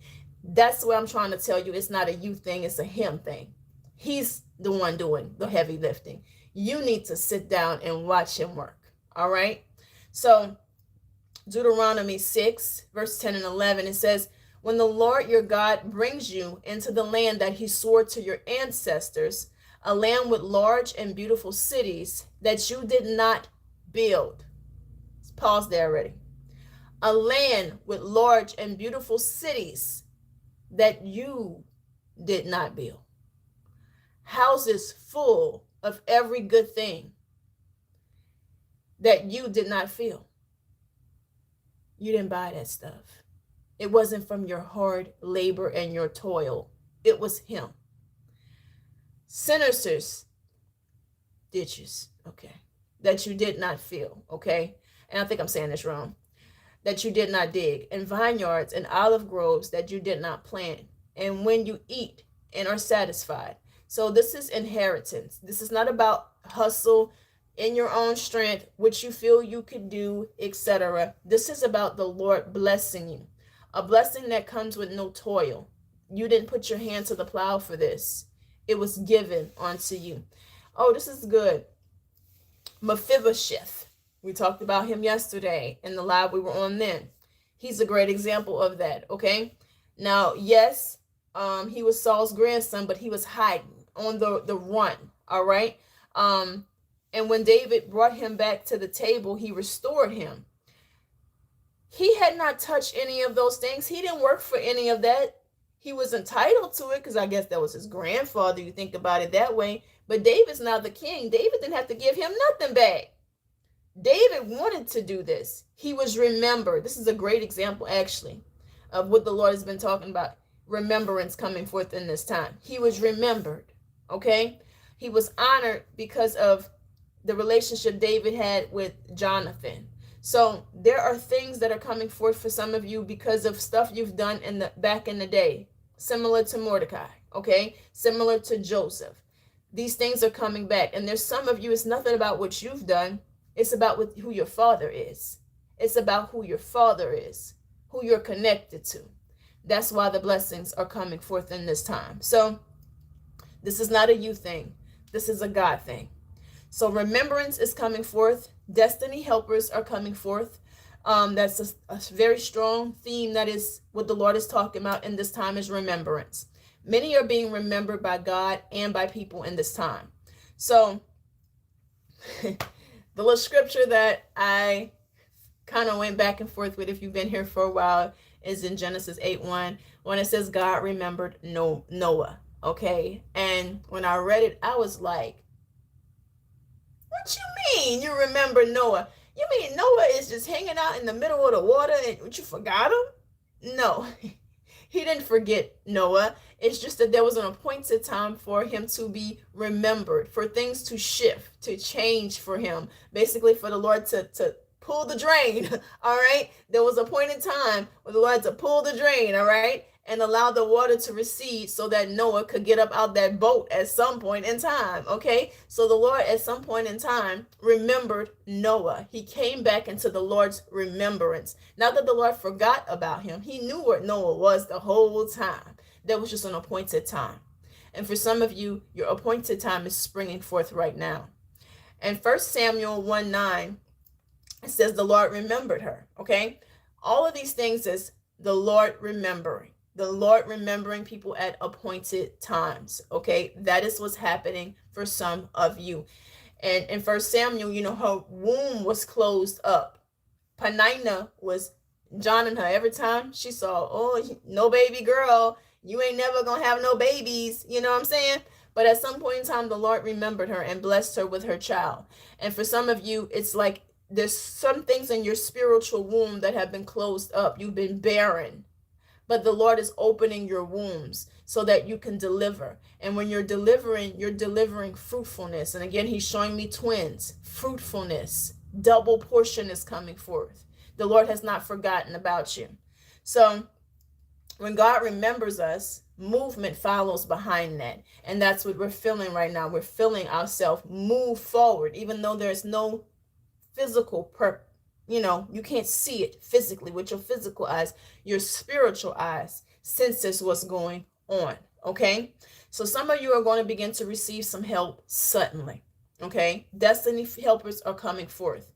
That's what I'm trying to tell you. It's not a you thing. It's a him thing. He's the one doing the heavy lifting. You need to sit down and watch him work. All right. So Deuteronomy 6, verse 10 and 11, it says, "When the Lord your God brings you into the land that he swore to your ancestors, a land with large and beautiful cities that you did not build." Let's pause there already. A land with large and beautiful cities that you did not build. Houses full of every good thing that you did not feel. You didn't buy that stuff. It wasn't from your hard labor and your toil. It was him. Senators, ditches, okay, that you did not fill, okay? And I think I'm saying this wrong. That you did not dig, and vineyards and olive groves that you did not plant. And when you eat and are satisfied. So this is inheritance. This is not about hustle in your own strength, which you feel you could do, etc. This is about the Lord blessing you. A blessing that comes with no toil. You didn't put your hand to the plow for this. It was given unto you. Oh, this is good. Mephibosheth. We talked about him yesterday in the live we were on then. He's a great example of that, okay? Now, yes, he was Saul's grandson, but he was hiding on the run, all right? And when David brought him back to the table, he restored him. He had not touched any of those things. He didn't work for any of that. He was entitled to it because I guess that was his grandfather. You think about it that way. But David's now the king. David didn't have to give him nothing back. David wanted to do this. He was remembered. This is a great example, actually, of what the Lord has been talking about. Remembrance coming forth in this time. He was remembered, okay? He was honored because of the relationship David had with Jonathan. So there are things that are coming forth for some of you because of stuff you've done back in the day, similar to Mordecai, okay? Similar to Joseph. These things are coming back. And there's some of you, it's nothing about what you've done. It's about who your father is. It's about who your father is, who you're connected to. That's why the blessings are coming forth in this time. So this is not a you thing. This is a God thing. So remembrance is coming forth. Destiny helpers are coming forth. That's a very strong theme. That is what the Lord is talking about in this time, is remembrance. Many are being remembered by God and by people in this time. So the little scripture that I kind of went back and forth with, if you've been here for a while, is in Genesis 8:1, when it says God remembered Noah. Okay. And when I read it, I was like, what you mean you remember Noah? You mean Noah is just hanging out in the middle of the water and you forgot him? No, he didn't forget Noah. It's just that there was an appointed time for him to be remembered, for things to shift, to change for him, basically for the Lord to pull the drain. All right. There was a point in time where the Lord to pull the drain. All right. And allow the water to recede so that Noah could get up out that boat at some point in time. Okay. So the Lord at some point in time remembered Noah. He came back into the Lord's remembrance. Not that the Lord forgot about him. He knew where Noah was the whole time. There was just an appointed time. And for some of you, your appointed time is springing forth right now. And 1 Samuel 1:9, it says the Lord remembered her. Okay. All of these things is the Lord remembering. The Lord remembering people at appointed times. Okay. That is what's happening for some of you. And in 1 Samuel, her womb was closed up. Penina was joining her every time she saw, oh, no baby girl. You ain't never gonna have no babies. You know what I'm saying? But at some point in time, the Lord remembered her and blessed her with her child. And for some of you, it's like there's some things in your spiritual womb that have been closed up. You've been barren, but the Lord is opening your wombs so that you can deliver. And when you're delivering fruitfulness. And again, he's showing me twins, fruitfulness, double portion is coming forth. The Lord has not forgotten about you. So when God remembers us, movement follows behind that. And that's what we're feeling right now. We're feeling ourselves move forward, even though there's no physical you can't see it physically with your physical eyes. Your spiritual eyes senses what's going on. Okay, so some of you are going to begin to receive some help suddenly. Okay, destiny helpers are coming forth.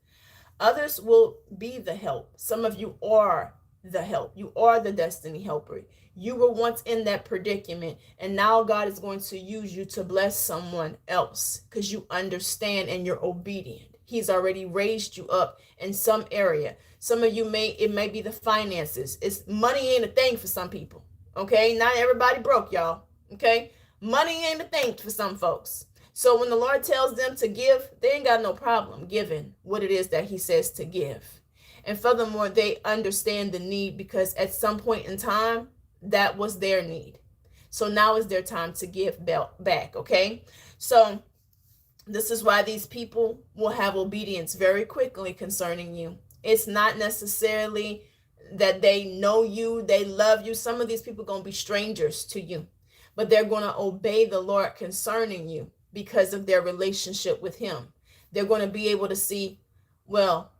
Others will be the help. Some of you are the help. You are the destiny helper. You were once in that predicament, and now God is going to use you to bless someone else because you understand and you're obedient. He's already raised you up in some area. Some of you it may be the finances. It's money ain't a thing for some people. Okay, not everybody broke, y'all. Okay, money ain't a thing for some folks. So when the Lord tells them to give, they ain't got no problem giving what it is that he says to give. And furthermore, they understand the need because at some point in time, that was their need. So now is their time to give back, okay? So this is why these people will have obedience very quickly concerning you. It's not necessarily that they know you, they love you. Some of these people are going to be strangers to you, but they're going to obey the Lord concerning you because of their relationship with him. They're going to be able to see, well,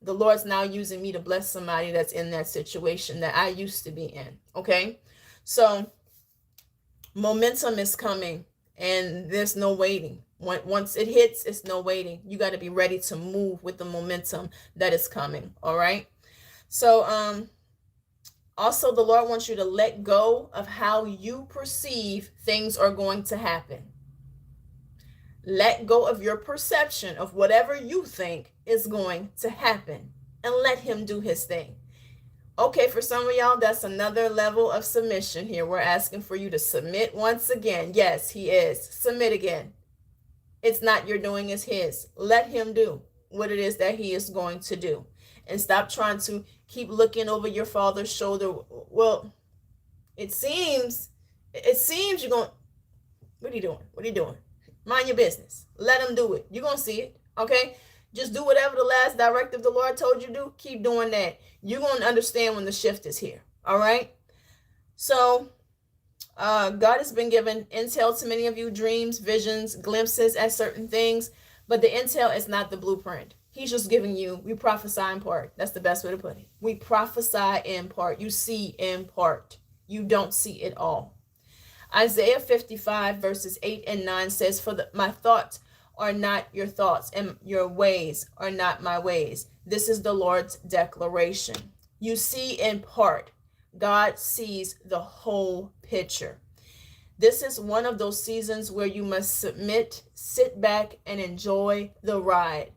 the Lord's now using me to bless somebody that's in that situation that I used to be in. Okay, so momentum is coming and there's no waiting. Once it hits, it's no waiting. You got to be ready to move with the momentum that is coming. All right. So also the Lord wants you to let go of how you perceive things are going to happen. Let go of your perception of whatever you think is going to happen and let him do his thing. Okay, for some of y'all, that's another level of submission here. We're asking for you to submit once again. Yes, he is. Submit again. It's not your doing, it's his. Let him do what it is that he is going to do. And stop trying to keep looking over your father's shoulder. Well, it seems you're going, what are you doing? What are you doing? Mind your business. Let him do it. You're going to see it. Okay? Just do whatever the last directive the Lord told you to do. Keep doing that. You're going to understand when the shift is here. All right? So, God has been giving intel to many of you, dreams, visions, glimpses at certain things. But the intel is not the blueprint. He's just giving you, we prophesy in part. That's the best way to put it. We prophesy in part. You see in part. You don't see it all. Isaiah 55 verses 8 and 9 says, my thoughts are not your thoughts, and your ways are not my ways. This is the Lord's declaration. You see in part. God sees the whole picture. This is one of those seasons where you must submit, sit back, and enjoy the ride.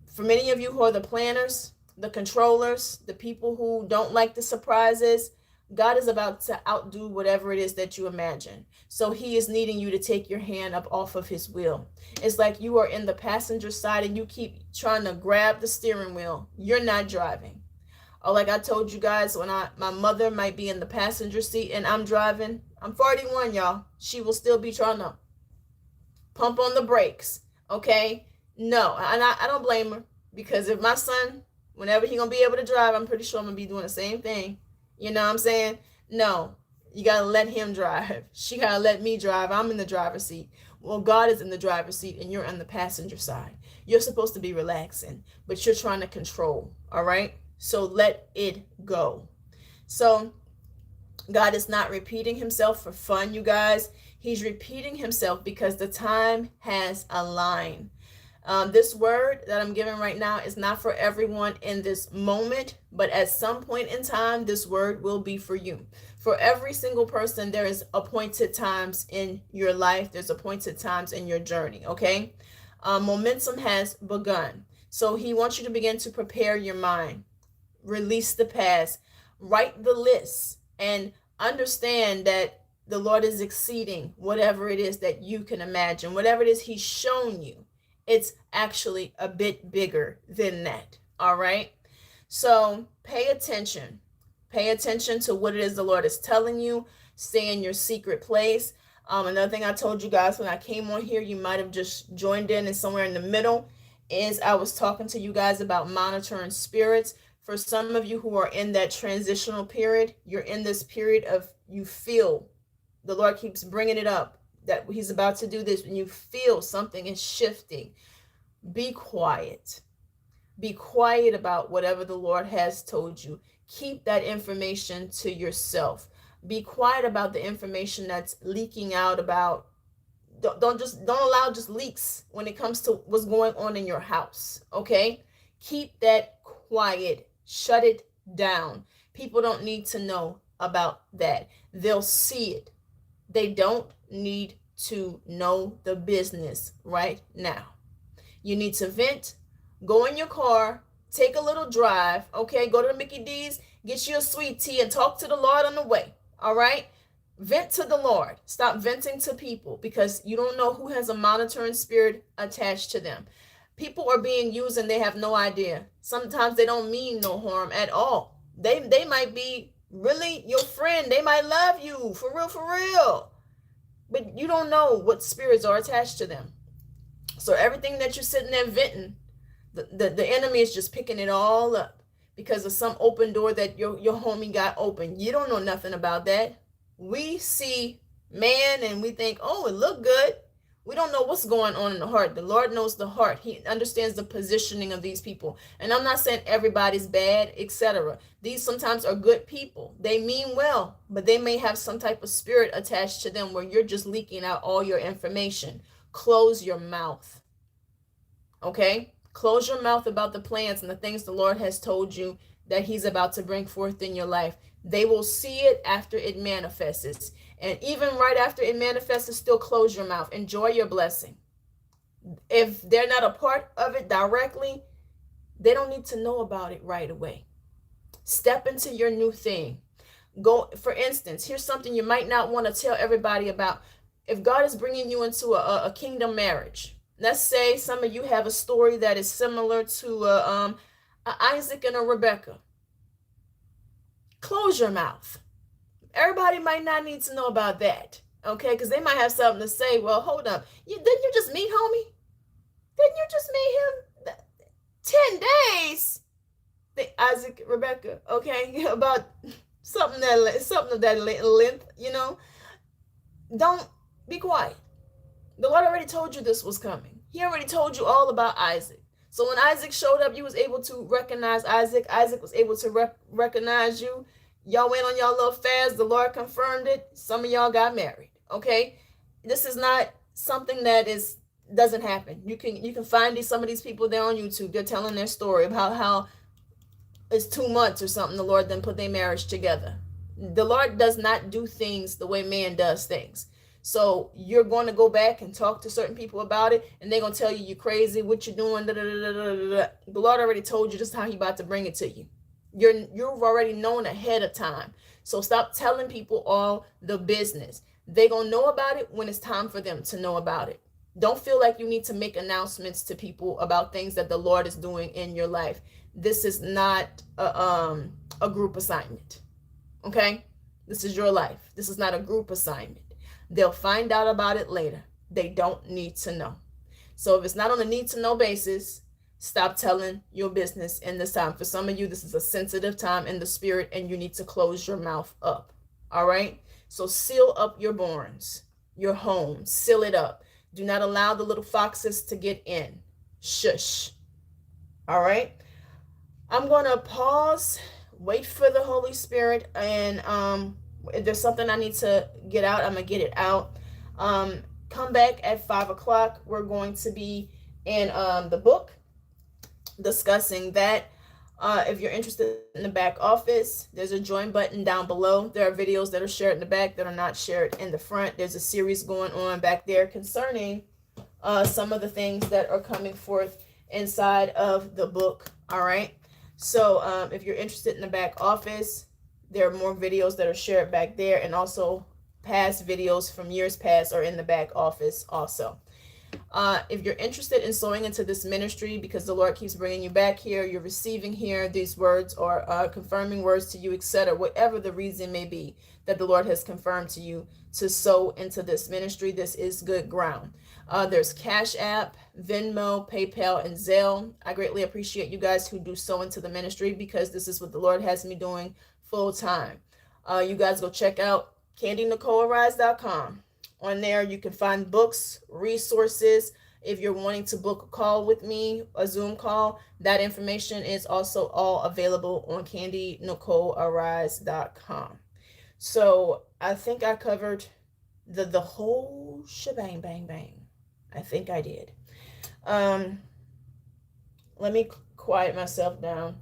For many of you who are the planners, the controllers, the people who don't like the surprises, God is about to outdo whatever it is that you imagine. So he is needing you to take your hand up off of his wheel. It's like you are in the passenger side and you keep trying to grab the steering wheel. You're not driving. Or like I told you guys, when my mother might be in the passenger seat and I'm driving. I'm 41, y'all. She will still be trying to pump on the brakes. Okay? No, and I don't blame her. Because if my son, whenever he gonna be able to drive, I'm pretty sure I'm gonna be doing the same thing. You know what I'm saying? No, you got to let him drive. She got to let me drive. I'm in the driver's seat. Well, God is in the driver's seat and you're on the passenger side. You're supposed to be relaxing, but you're trying to control. All right? So let it go. So God is not repeating himself for fun, you guys. He's repeating himself because the time has aligned. This word that I'm giving right now is not for everyone in this moment, but at some point in time, this word will be for you. For every single person, there is appointed times in your life. There's appointed times in your journey, okay? Momentum has begun. So he wants you to begin to prepare your mind, release the past, write the list, and understand that The Lord is exceeding whatever it is that you can imagine. Whatever it is he's shown you, it's actually a bit bigger than that. All right? So pay attention. Pay attention to what it is the Lord is telling you. Stay in your secret place. Another thing I told you guys when I came on here, you might have just joined in and somewhere in the middle, is I was talking to you guys about monitoring spirits. For some of you who are in that transitional period, you're in this period of, you feel, the Lord keeps bringing it up, that he's about to do this, when you feel something is shifting. Be quiet. Be quiet about whatever the Lord has told you. Keep that information to yourself. Be quiet about the information that's leaking out about. Don't allow just leaks when it comes to what's going on in your house. Okay? Keep that quiet. Shut it down. People don't need to know about that. They'll see it. They don't need to know the business right now. You need to vent. Go in your car, take a little drive, okay? Go to the Mickey D's, get you a sweet tea, and talk to the Lord on the way, all right? Vent to the Lord. Stop venting to people, because you don't know who has a monitoring spirit attached to them. People are being used and they have no idea. Sometimes they don't mean no harm at all. They might be really your friend. They might love you, for real. But you don't know what spirits are attached to them. So everything that you're sitting there venting, the enemy is just picking it all up because of some open door that your homie got open. You don't know nothing about that. We see man and we think, oh, it looked good. We don't know what's going on in the heart. The Lord knows the heart. He understands the positioning of these people. And I'm not saying everybody's bad, etc. These sometimes are good people. They mean well, but they may have some type of spirit attached to them where you're just leaking out all your information. Close your mouth. Okay? Close your mouth about the plans and the things the Lord has told you that he's about to bring forth in your life. They will see it after it manifests. And even right after it manifests, still close your mouth. Enjoy your blessing. If they're not a part of it directly, they don't need to know about it right away. Step into your new thing. Go, for instance, here's something you might not want to tell everybody about. If God is bringing you into a kingdom marriage, let's say some of you have a story that is similar to a Isaac and a Rebecca. Close your mouth. Everybody might not need to know about that, okay? Because they might have something to say. Well, hold up. Didn't you just meet homie? Didn't you just meet him? 10 days? Isaac, Rebecca, okay? About something of that length, you know? Don't be quiet. The Lord already told you this was coming. He already told you all about Isaac. So when Isaac showed up, you was able to recognize Isaac. Isaac was able to recognize you. Y'all went on y'all little fast. The Lord confirmed it. Some of y'all got married. Okay, this is not something that doesn't happen. You can find some of these people there on YouTube. They're telling their story about how it's 2 months or something. The Lord then put their marriage together. The Lord does not do things the way man does things. So you're going to go back and talk to certain people about it, and they're going to tell you you're crazy, what you're doing. The Lord already told you just how He about to bring it to you. You've already known ahead of time. So stop telling people all the business. They're going to know about it when it's time for them to know about it. Don't feel like you need to make announcements to people about things that the Lord is doing in your life. This is not a group assignment. Okay? This is your life. This is not a group assignment. They'll find out about it later. They don't need to know. So if it's not on a need to know basis, stop telling your business in this time. For some of you, this is a sensitive time in the spirit, and you need to close your mouth up. All right? So seal up your barns, your home. Seal it up. Do not allow the little foxes to get in. Shush. All right? I'm going to pause, wait for the Holy Spirit, and if there's something I need to get out, I'm going to get it out. Come back at 5 o'clock. We're going to be in the book discussing that. If you're interested in the back office, there's a join button down below. There are videos that are shared in the back that are not shared in the front. There's a series going on back there concerning some of the things that are coming forth inside of the book. All right. So if you're interested in the back office, there are more videos that are shared back there, and also past videos from years past are in the back office also. If you're interested in sowing into this ministry because the Lord keeps bringing you back here, you're receiving here these words or confirming words to you, etc., whatever the reason may be that the Lord has confirmed to you to sow into this ministry, this is good ground. There's Cash App, Venmo, PayPal, and Zelle. I greatly appreciate you guys who do sow into the ministry because this is what the Lord has me doing full time. You guys go check out CandyNicoleArise.com. On there, you can find books, resources. If you're wanting to book a call with me, a Zoom call, that information is also all available on CandyNicoleArise.com. So I think I covered the whole shebang, bang, bang. I think I did. Let me quiet myself down.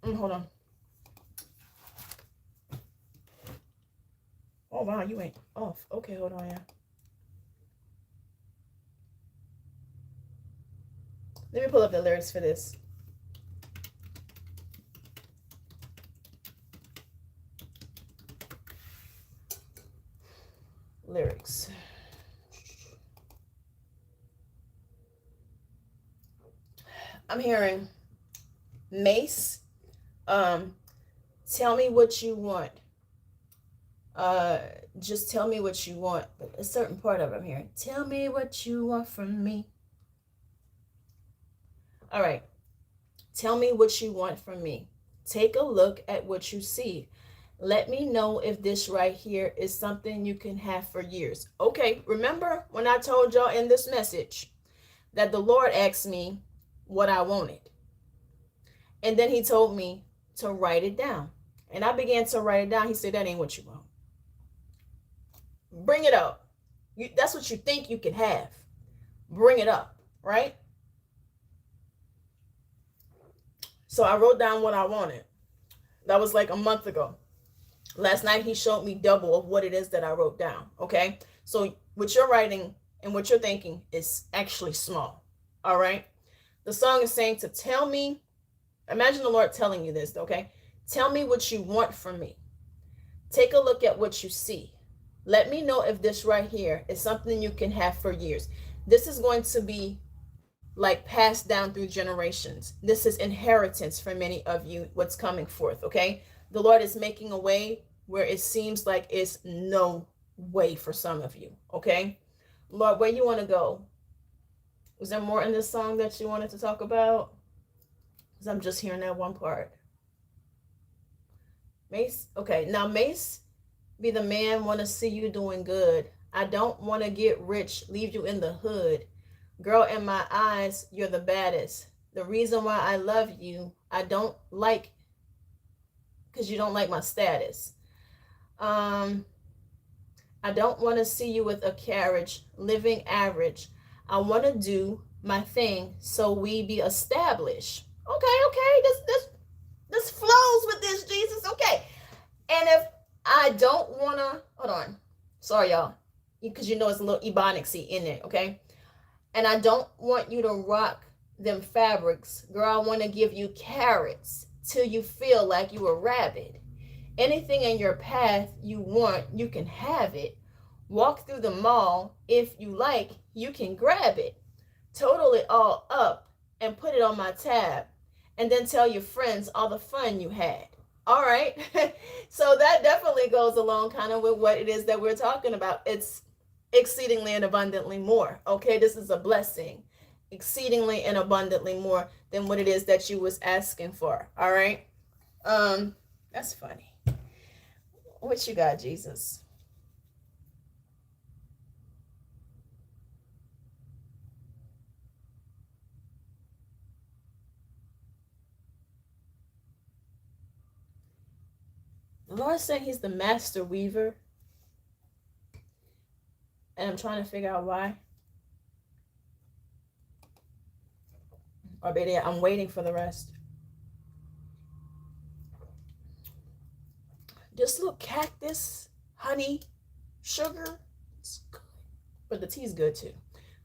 Hold on. Oh, wow, you ain't off. Okay, hold on, yeah. Let me pull up the lyrics for this. Lyrics. I'm hearing Mace. Tell me what you want. Just tell me what you want. But a certain part of it I'm hearing. Tell me what you want from me. All right. Tell me what you want from me. Take a look at what you see. Let me know if this right here is something you can have for years. Okay, remember when I told y'all in this message that the Lord asked me what I wanted. And then he told me to write it down. And I began to write it down. He said, that ain't what you want. Bring it up. That's what you think you can have. Bring it up, right? So I wrote down what I wanted. That was like a month ago. Last night he showed me double of what it is that I wrote down, okay? So what you're writing and what you're thinking is actually small, all right? The song is saying to tell me, imagine the Lord telling you this, okay? Tell me what you want from me. Take a look at what you see. Let me know if this right here is something you can have for years. This is going to be like passed down through generations. This is inheritance for many of you, what's coming forth, okay? The Lord is making a way where it seems like it's no way for some of you, okay? Lord, where you want to go? Was there more in this song that you wanted to talk about? Because I'm just hearing that one part. Mace, okay. Now, Mace, be the man, want to see you doing good. I don't want to get rich, leave you in the hood. Girl, in my eyes, you're the baddest. The reason why I love you, I don't like, because you don't like my status. I don't want to see you with a carriage, living average. I want to do my thing so we be established. Okay. This flows with this, Jesus. Okay. And if I don't want to, hold on. Sorry, y'all. Because you know it's a little Ebonicsy in there, okay? And I don't want you to rock them fabrics. Girl, I want to give you carrots till you feel like you a rabbit. Anything in your path you want, you can have it. Walk through the mall. If you like, you can grab it. Total it all up and put it on my tab. And then tell your friends all the fun you had. All right. So that definitely goes along kind of with what it is that we're talking about. It's exceedingly and abundantly more. Okay. This is a blessing. Exceedingly and abundantly more than what it is that you was asking for. All right. That's funny. What you got, Jesus? The Lord said he's the master weaver. And I'm trying to figure out why. Or maybe I'm waiting for the rest. This little cactus, honey, sugar, it's good. But the tea's good too.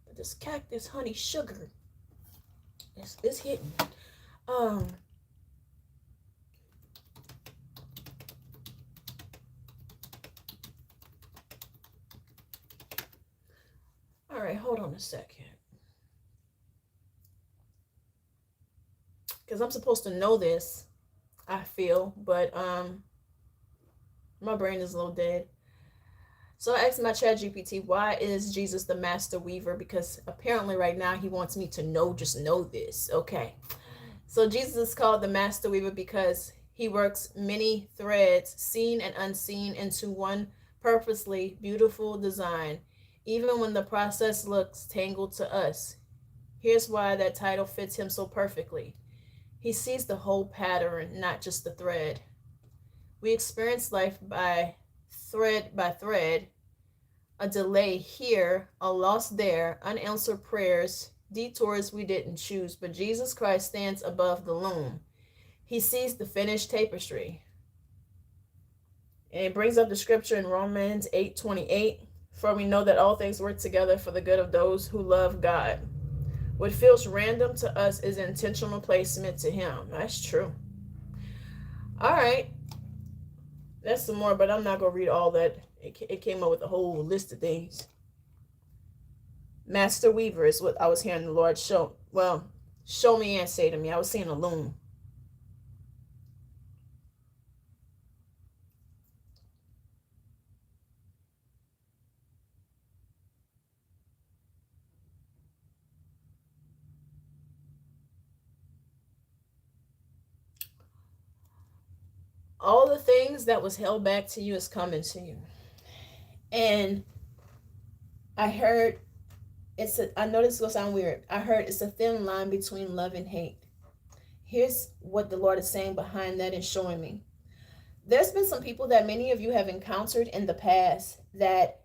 But this cactus honey sugar. It's hitting. All right, hold on a second. Because I'm supposed to know this, I feel, but my brain is a little dead. So I asked my ChatGPT, why is Jesus the master weaver? Because apparently right now he wants me to know, just know this. Okay. So Jesus is called the master weaver because he works many threads, seen and unseen, into one purposely beautiful design, even when the process looks tangled to us. Here's why that title fits him so perfectly. He sees the whole pattern, not just the thread. We experience life by thread, a delay here, a loss there, unanswered prayers, detours we didn't choose, but Jesus Christ stands above the loom. He sees the finished tapestry. And it brings up the scripture in Romans 8:28, for we know that all things work together for the good of those who love God. What feels random to us is intentional placement to him. That's true. All right. That's some more, but I'm not going to read all that. It came up with a whole list of things. Master weaver is what I was hearing the Lord show me and say to me. I was seeing a loom. All the things that was held back to you is coming to you. And I heard, I know this will sound weird. I heard it's a thin line between love and hate. Here's what the Lord is saying behind that and showing me. There's been some people that many of you have encountered in the past that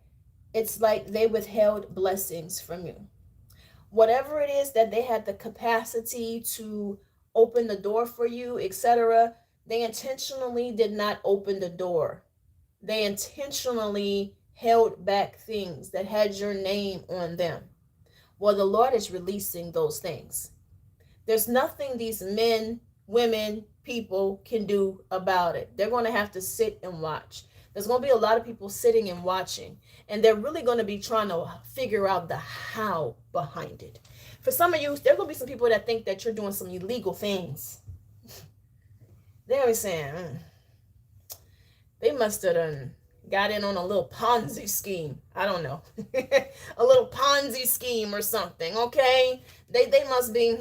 it's like they withheld blessings from you. Whatever it is that they had the capacity to open the door for you, etc., they intentionally did not open the door. They intentionally held back things that had your name on them. Well, the Lord is releasing those things. There's nothing these men, women, people can do about it. They're going to have to sit and watch. There's going to be a lot of people sitting and watching, and they're really going to be trying to figure out the how behind it. For some of you, there are going to be some people that think that you're doing some illegal things. They're saying, they must have done got in on a little Ponzi scheme. I don't know. A little Ponzi scheme or something, okay? They must be,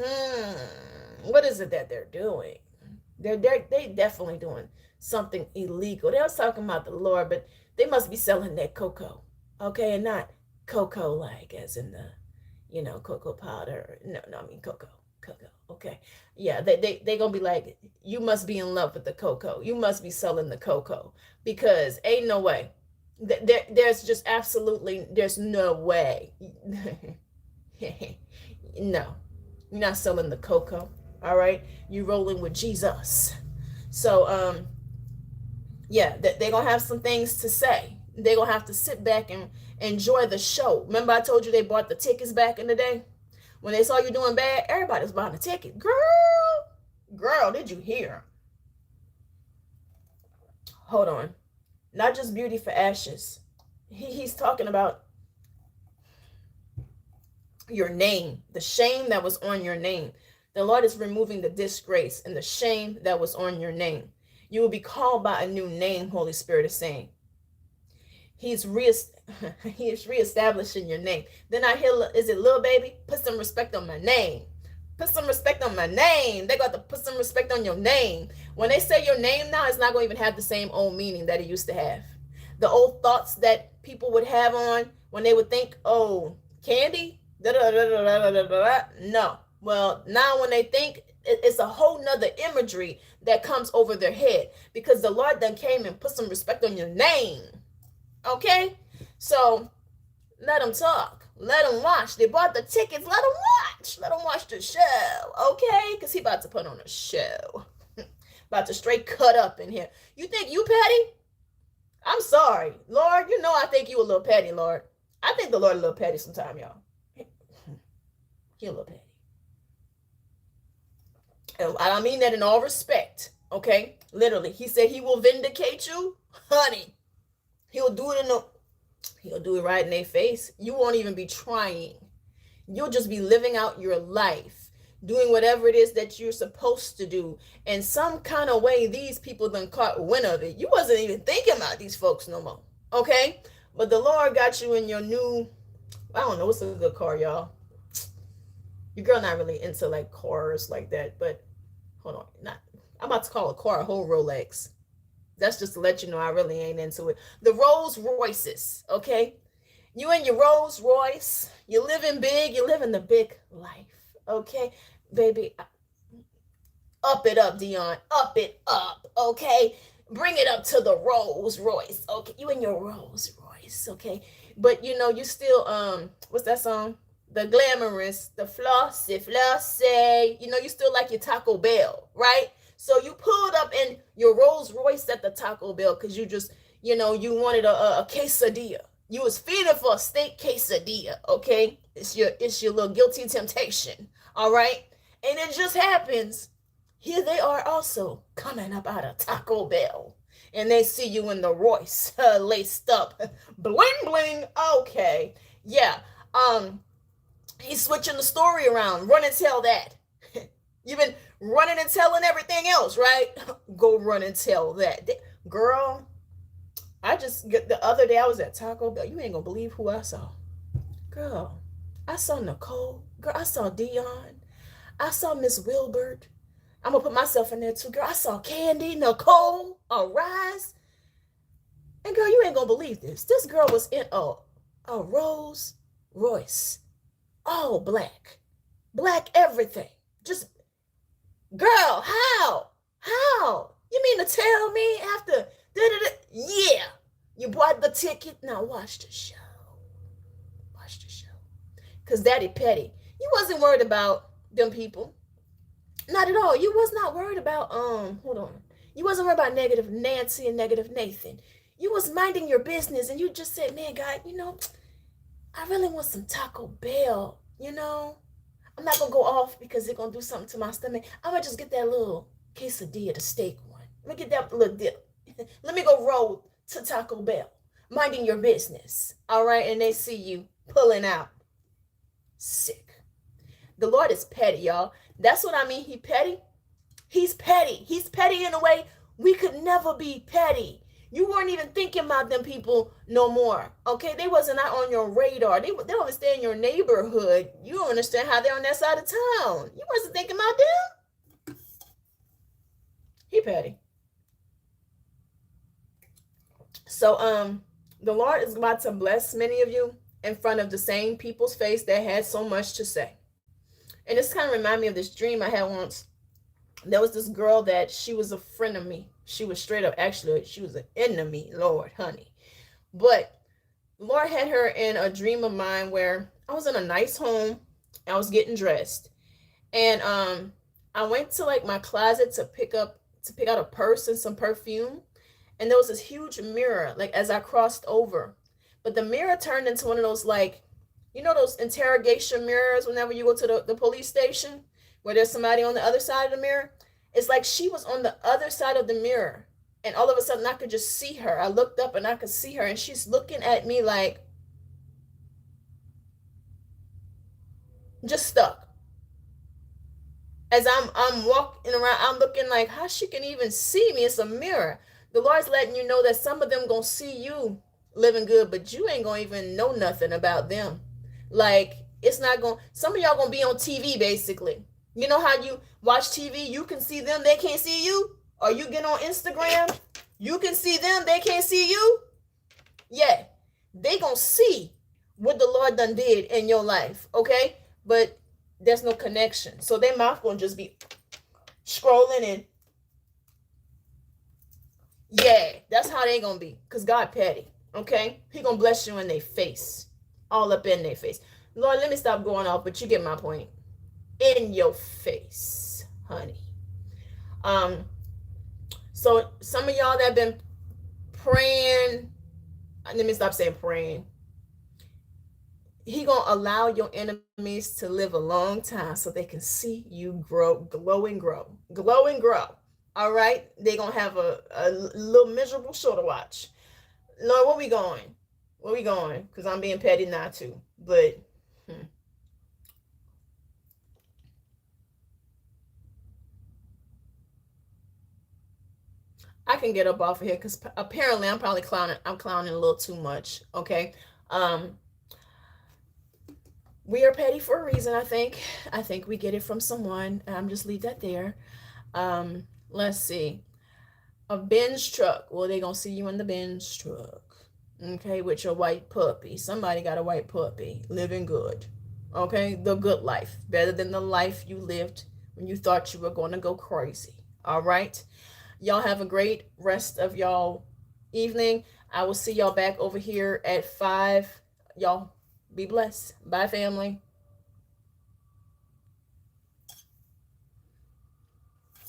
what is it that they're doing? They definitely doing something illegal. They was talking about the Lord, but they must be selling that cocoa, okay? And not cocoa like as in the, cocoa powder. No, I mean cocoa, okay? Yeah, they gonna be like, you must be in love with the cocoa. You must be selling the cocoa, because ain't no way. There's just absolutely, there's no way. No, you're not selling the cocoa. All right, you rolling with Jesus. So yeah, they're gonna have some things to say. They're gonna have to sit back and enjoy the show. Remember I told you they bought the tickets back in the day? When they saw you doing bad, everybody was buying a ticket. Girl, did you hear? Hold on. Not just beauty for ashes. He's talking about your name, the shame that was on your name. The Lord is removing the disgrace and the shame that was on your name. You will be called by a new name, Holy Spirit is saying. He is reestablishing your name. Then I hear, is it little baby? Put some respect on my name. Put some respect on my name. They got to put some respect on your name. When they say your name now, it's not going to even have the same old meaning that it used to have. The old thoughts that people would have on when they would think, oh, candy? No. Well, now when they think, it's a whole nother imagery that comes over their head, because the Lord done came and put some respect on your name. Okay? So let them talk. Let them watch. They bought the tickets. Let them watch. Let them watch the show. Okay? Because he about to put on a show. About to straight cut up in here. You think you petty? I'm sorry. Lord, I think you a little petty, Lord. I think the Lord a little petty sometime, y'all. He a little petty. And I don't mean that in all respect, okay? Literally, he said he will vindicate you, honey. He'll do it he'll do it right in their face. You won't even be trying. You'll just be living out your life, doing whatever it is that you're supposed to do. And some kind of way, these people done caught wind of it. You wasn't even thinking about these folks no more, okay? But the Lord got you in your new, I don't know, what's a good car, y'all? Your girl not really into like cars like that, but hold on, I'm about to call a car a whole Rolex. That's just to let you know I really ain't into it. The Rolls Royces, okay? You and your Rolls Royce, you're living big, you're living the big life, okay? Baby, up it up, Dion. Up it up, okay? Bring it up to the Rolls Royce, okay? You and your Rolls Royce, okay? But, you know, you still, what's that song? The glamorous, the flossy, you know, you still like your Taco Bell, right? So you pulled up in your Rolls Royce at the Taco Bell because you just, you know, you wanted a quesadilla. You was feeding for a steak quesadilla, okay? It's your little guilty temptation, all right? And it just happens. Here they are also coming up out of Taco Bell. And they see you in the Royce, laced up, bling bling. Okay, yeah. He's switching the story around. Run and tell that. You've been running and telling everything else, right? Go run and tell that. Girl, the other day I was at Taco Bell. You ain't gonna believe who I saw. Girl, I saw Nicole. Girl, I saw Dion. I saw Miss Wilbert. I'm gonna put myself in there too. Girl, I saw Candy, Nicole, Arise. And girl, you ain't gonna believe this. This girl was in a Rolls Royce. All black. Black everything. Just, girl, how? You mean to tell me after, yeah, you bought the ticket? Now watch the show. Because Daddy Petty, you wasn't worried about them people. Not at all. You was not worried about, hold on. You wasn't worried about negative Nancy and negative Nathan. You was minding your business and you just said, man, God, you know, I really want some Taco Bell, you know? I'm not going to go off because it's going to do something to my stomach. I'm going to just get that little quesadilla, the steak one. Let me get that little dip. Let me go roll to Taco Bell, minding your business, all right? And they see you pulling out. Sick. The Lord is petty, y'all. That's what I mean. He petty. He's petty. He's petty in a way we could never be petty. You weren't even thinking about them people no more, okay? They wasn't out on your radar. They don't understand your neighborhood. You don't understand how they're on that side of town. You wasn't thinking about them. He petty. So, the Lord is about to bless many of you in front of the same people's face that had so much to say. And this kind of reminded me of this dream I had once. There was this girl that she was a friend of me. She was straight up, actually, she was an enemy, Lord, honey. But Lord had her in a dream of mine where I was in a nice home. I was getting dressed. And I went to like my closet to pick out a purse and some perfume. And there was this huge mirror, like as I crossed over. But the mirror turned into one of those, like, you know, those interrogation mirrors whenever you go to the police station where there's somebody on the other side of the mirror. It's like she was on the other side of the mirror. And all of a sudden I could just see her. I looked up and I could see her. And she's looking at me like, just stuck. As I'm walking around, I'm looking like, how she can even see me? It's a mirror. The Lord's letting you know that some of them gonna see you living good, but you ain't gonna even know nothing about them. Like, it's not gonna, some of y'all gonna be on TV basically. You know how you watch TV, you can see them, they can't see you? Or you get on Instagram, you can see them, they can't see you? Yeah, they gonna see what the Lord done did in your life, okay? But there's no connection. So their mouth gonna just be scrolling and yeah, that's how they gonna be. Because God petty, okay? He gonna bless you in their face. All up in their face. Lord, let me stop going off, but you get my point. In your face, honey. So some of y'all that have been praying, let me stop saying praying. He gonna allow your enemies to live a long time so they can see you grow, glow and grow, glow and grow. All right, they gonna have a little miserable show to watch. Lord, where we going? Where we going? Because I'm being petty not to, but I can get up off of here because apparently I'm probably clowning. I'm clowning a little too much. Okay, um, we are petty for a reason. I think we get it from someone. I'm just leave that there. Let's see. A Benz truck. Well, they gonna see you in the Benz truck. Okay, with your white puppy. Somebody got a white puppy. Living good. Okay, the good life. Better than the life you lived when you thought you were gonna go crazy. All right. Y'all have a great rest of y'all evening. I will see y'all back over here at 5. Y'all be blessed. Bye, family.